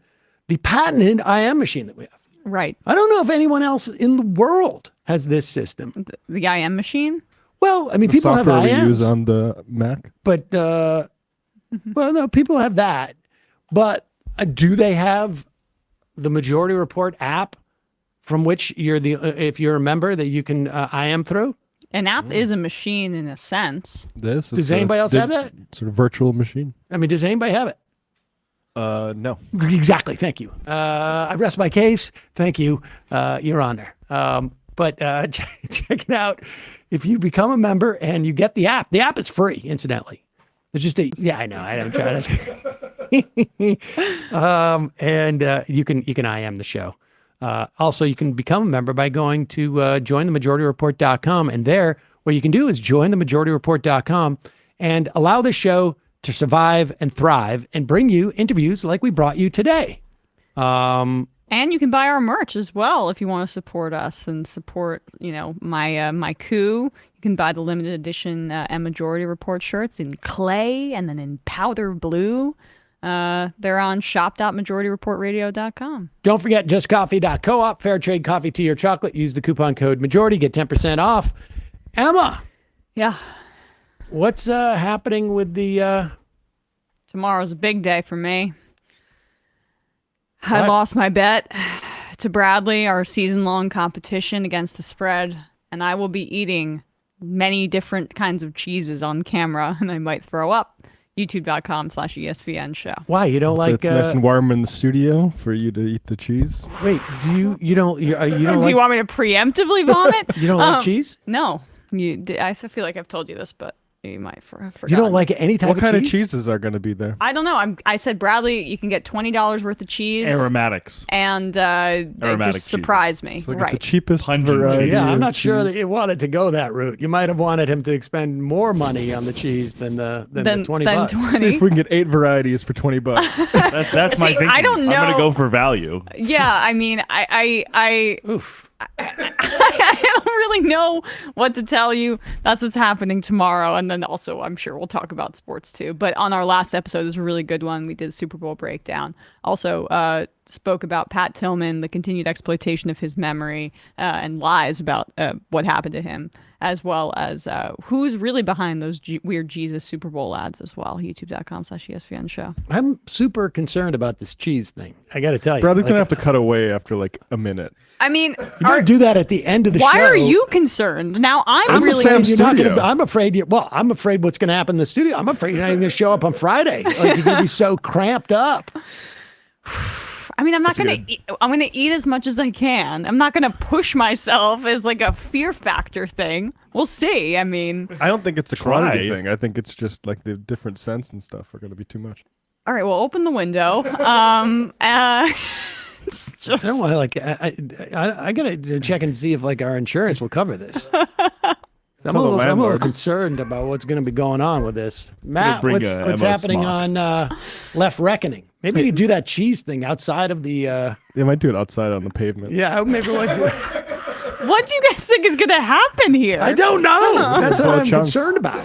Speaker 6: the patented IM machine that we have.
Speaker 7: Right.
Speaker 6: I don't know if anyone else in the world has this system.
Speaker 7: The IM machine?
Speaker 6: Well, I mean,
Speaker 8: The
Speaker 6: people have
Speaker 8: software we
Speaker 6: IMs.
Speaker 8: use on the Mac.
Speaker 6: But, well, no, people have that. But do they have the Majority Report app from which if you're a member that you can IM through?
Speaker 7: An app is a machine in a sense.
Speaker 6: Does anybody else have that?
Speaker 8: Sort of virtual machine.
Speaker 6: I mean, does anybody have it?
Speaker 8: No.
Speaker 6: Exactly. Thank you. I rest my case. Thank you, Your Honor. But check it out. If you become a member and you get the app is free, incidentally. It's just I know. I don't try to. And you can IM the show. Also, you can become a member by going to jointhemajorityreport.com. And there, what you can do is join themajorityreport.com and allow the show to survive and thrive and bring you interviews like we brought you today.
Speaker 7: And you can buy our merch as well if you want to support us and support, my coup. You can buy the limited edition and Majority Report shirts in clay and then in powder blue. They're on shop.majorityreportradio.com.
Speaker 6: Don't forget justcoffee.coop, fair trade coffee, tea, or chocolate. Use the coupon code majority, get 10% off. Emma.
Speaker 7: Yeah.
Speaker 6: What's happening with the...
Speaker 7: Tomorrow's a big day for me. I lost my bet to Bradley, our season-long competition against the spread, and I will be eating many different kinds of cheeses on camera, and I might throw up. YouTube.com/ESVN show.
Speaker 6: Why? You don't like...
Speaker 8: It's nice and warm in the studio for you to eat the cheese.
Speaker 6: Wait, you don't
Speaker 7: Do you want me to preemptively vomit?
Speaker 6: You don't like cheese?
Speaker 7: No. I feel like I've told you this, but you might have forgotten.
Speaker 6: You don't like any type of cheese?
Speaker 8: What kind of cheeses are going to be there?
Speaker 7: I don't know. I said, Bradley, you can get $20 worth of cheese.
Speaker 8: Aromatics.
Speaker 7: And they just surprised me.
Speaker 8: So
Speaker 7: right.
Speaker 8: The cheapest variety.
Speaker 6: Yeah, I'm not
Speaker 8: cheese.
Speaker 6: sure that you wanted to go that route. You might have wanted him to expend more money on the cheese than the $20.
Speaker 8: See if we can get 8 varieties for $20.
Speaker 13: That's my thinking.
Speaker 7: I don't know.
Speaker 13: I'm going to go for value.
Speaker 7: Yeah, I mean,
Speaker 6: Oof.
Speaker 7: I don't really know what to tell you. That's what's happening tomorrow. And then also, I'm sure we'll talk about sports too. But on our last episode, there's a really good one. We did a Super Bowl breakdown. Also spoke about Pat Tillman, the continued exploitation of his memory and lies about what happened to him, as well as who's really behind those weird Jesus Super Bowl ads as well. YouTube.com/ESPN show.
Speaker 6: I'm super concerned about this cheese thing. I got to tell you.
Speaker 8: Bradley's going to have to cut away after like a minute.
Speaker 7: I mean,
Speaker 6: you don't do that at the end of the show.
Speaker 7: Why are you concerned? Now I'm really.
Speaker 6: I'm afraid. I'm afraid what's going to happen in the studio. I'm afraid you're not even going to show up on Friday. Like you're going to be so cramped up.
Speaker 7: I mean, I'm not going to eat. I'm going to eat as much as I can. I'm not going to push myself as like a fear factor thing. We'll see. I mean,
Speaker 8: I don't think it's a quantity thing. I think it's just like the different scents and stuff are going to be too much.
Speaker 7: All right. Well, open the window. It's just...
Speaker 6: I don't want to like. I got to check and see if like our insurance will cover this. I'm a little concerned about what's going to be going on with this. Matt, what's happening on Left Reckoning? Maybe you do that cheese thing outside of the...
Speaker 8: They might do it outside on the pavement.
Speaker 6: Yeah, maybe we'll do it.
Speaker 7: What do you guys think is going to happen here?
Speaker 6: I don't know. That's what I'm concerned about.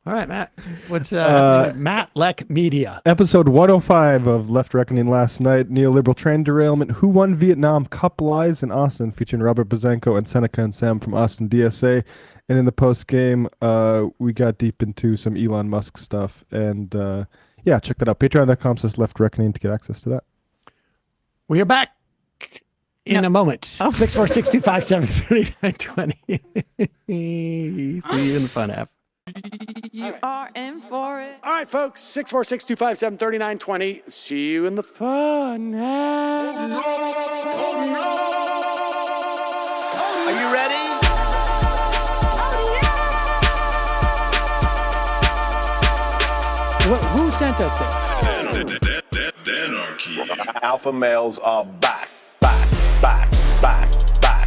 Speaker 6: All right, Matt. What's Matt Leck Media?
Speaker 8: Episode 105 of Left Reckoning last night. Neoliberal train derailment. Who won Vietnam? Cup lies in Austin, featuring Robert Bozenko and Seneca and Sam from Austin DSA. And in the post game, we got deep into some Elon Musk stuff. And yeah, check that out. Patreon.com/Left Reckoning to get access to that.
Speaker 6: We are back in a moment. 646-257-3920. See you in the fun app.
Speaker 14: You are in for it.
Speaker 6: All right, folks. 646-257-3920. See you in the fun app.
Speaker 15: Are you ready?
Speaker 6: Who sent us this?
Speaker 16: Alpha males are back.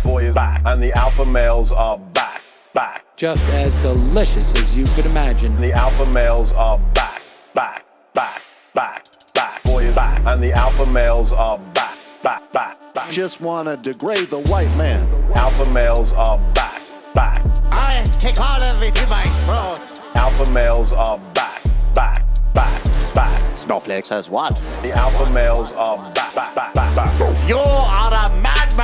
Speaker 16: Boy is back. And the alpha males are back.
Speaker 6: Just as delicious as you could imagine.
Speaker 16: The alpha males are back. Boy is back. And the alpha males are back.
Speaker 17: Just want to degrade the white man.
Speaker 16: Alpha males are back.
Speaker 15: I take all of it in my throat.
Speaker 16: Alpha males are back.
Speaker 17: Snowflake says what?
Speaker 16: The alpha males are back.
Speaker 17: You are a man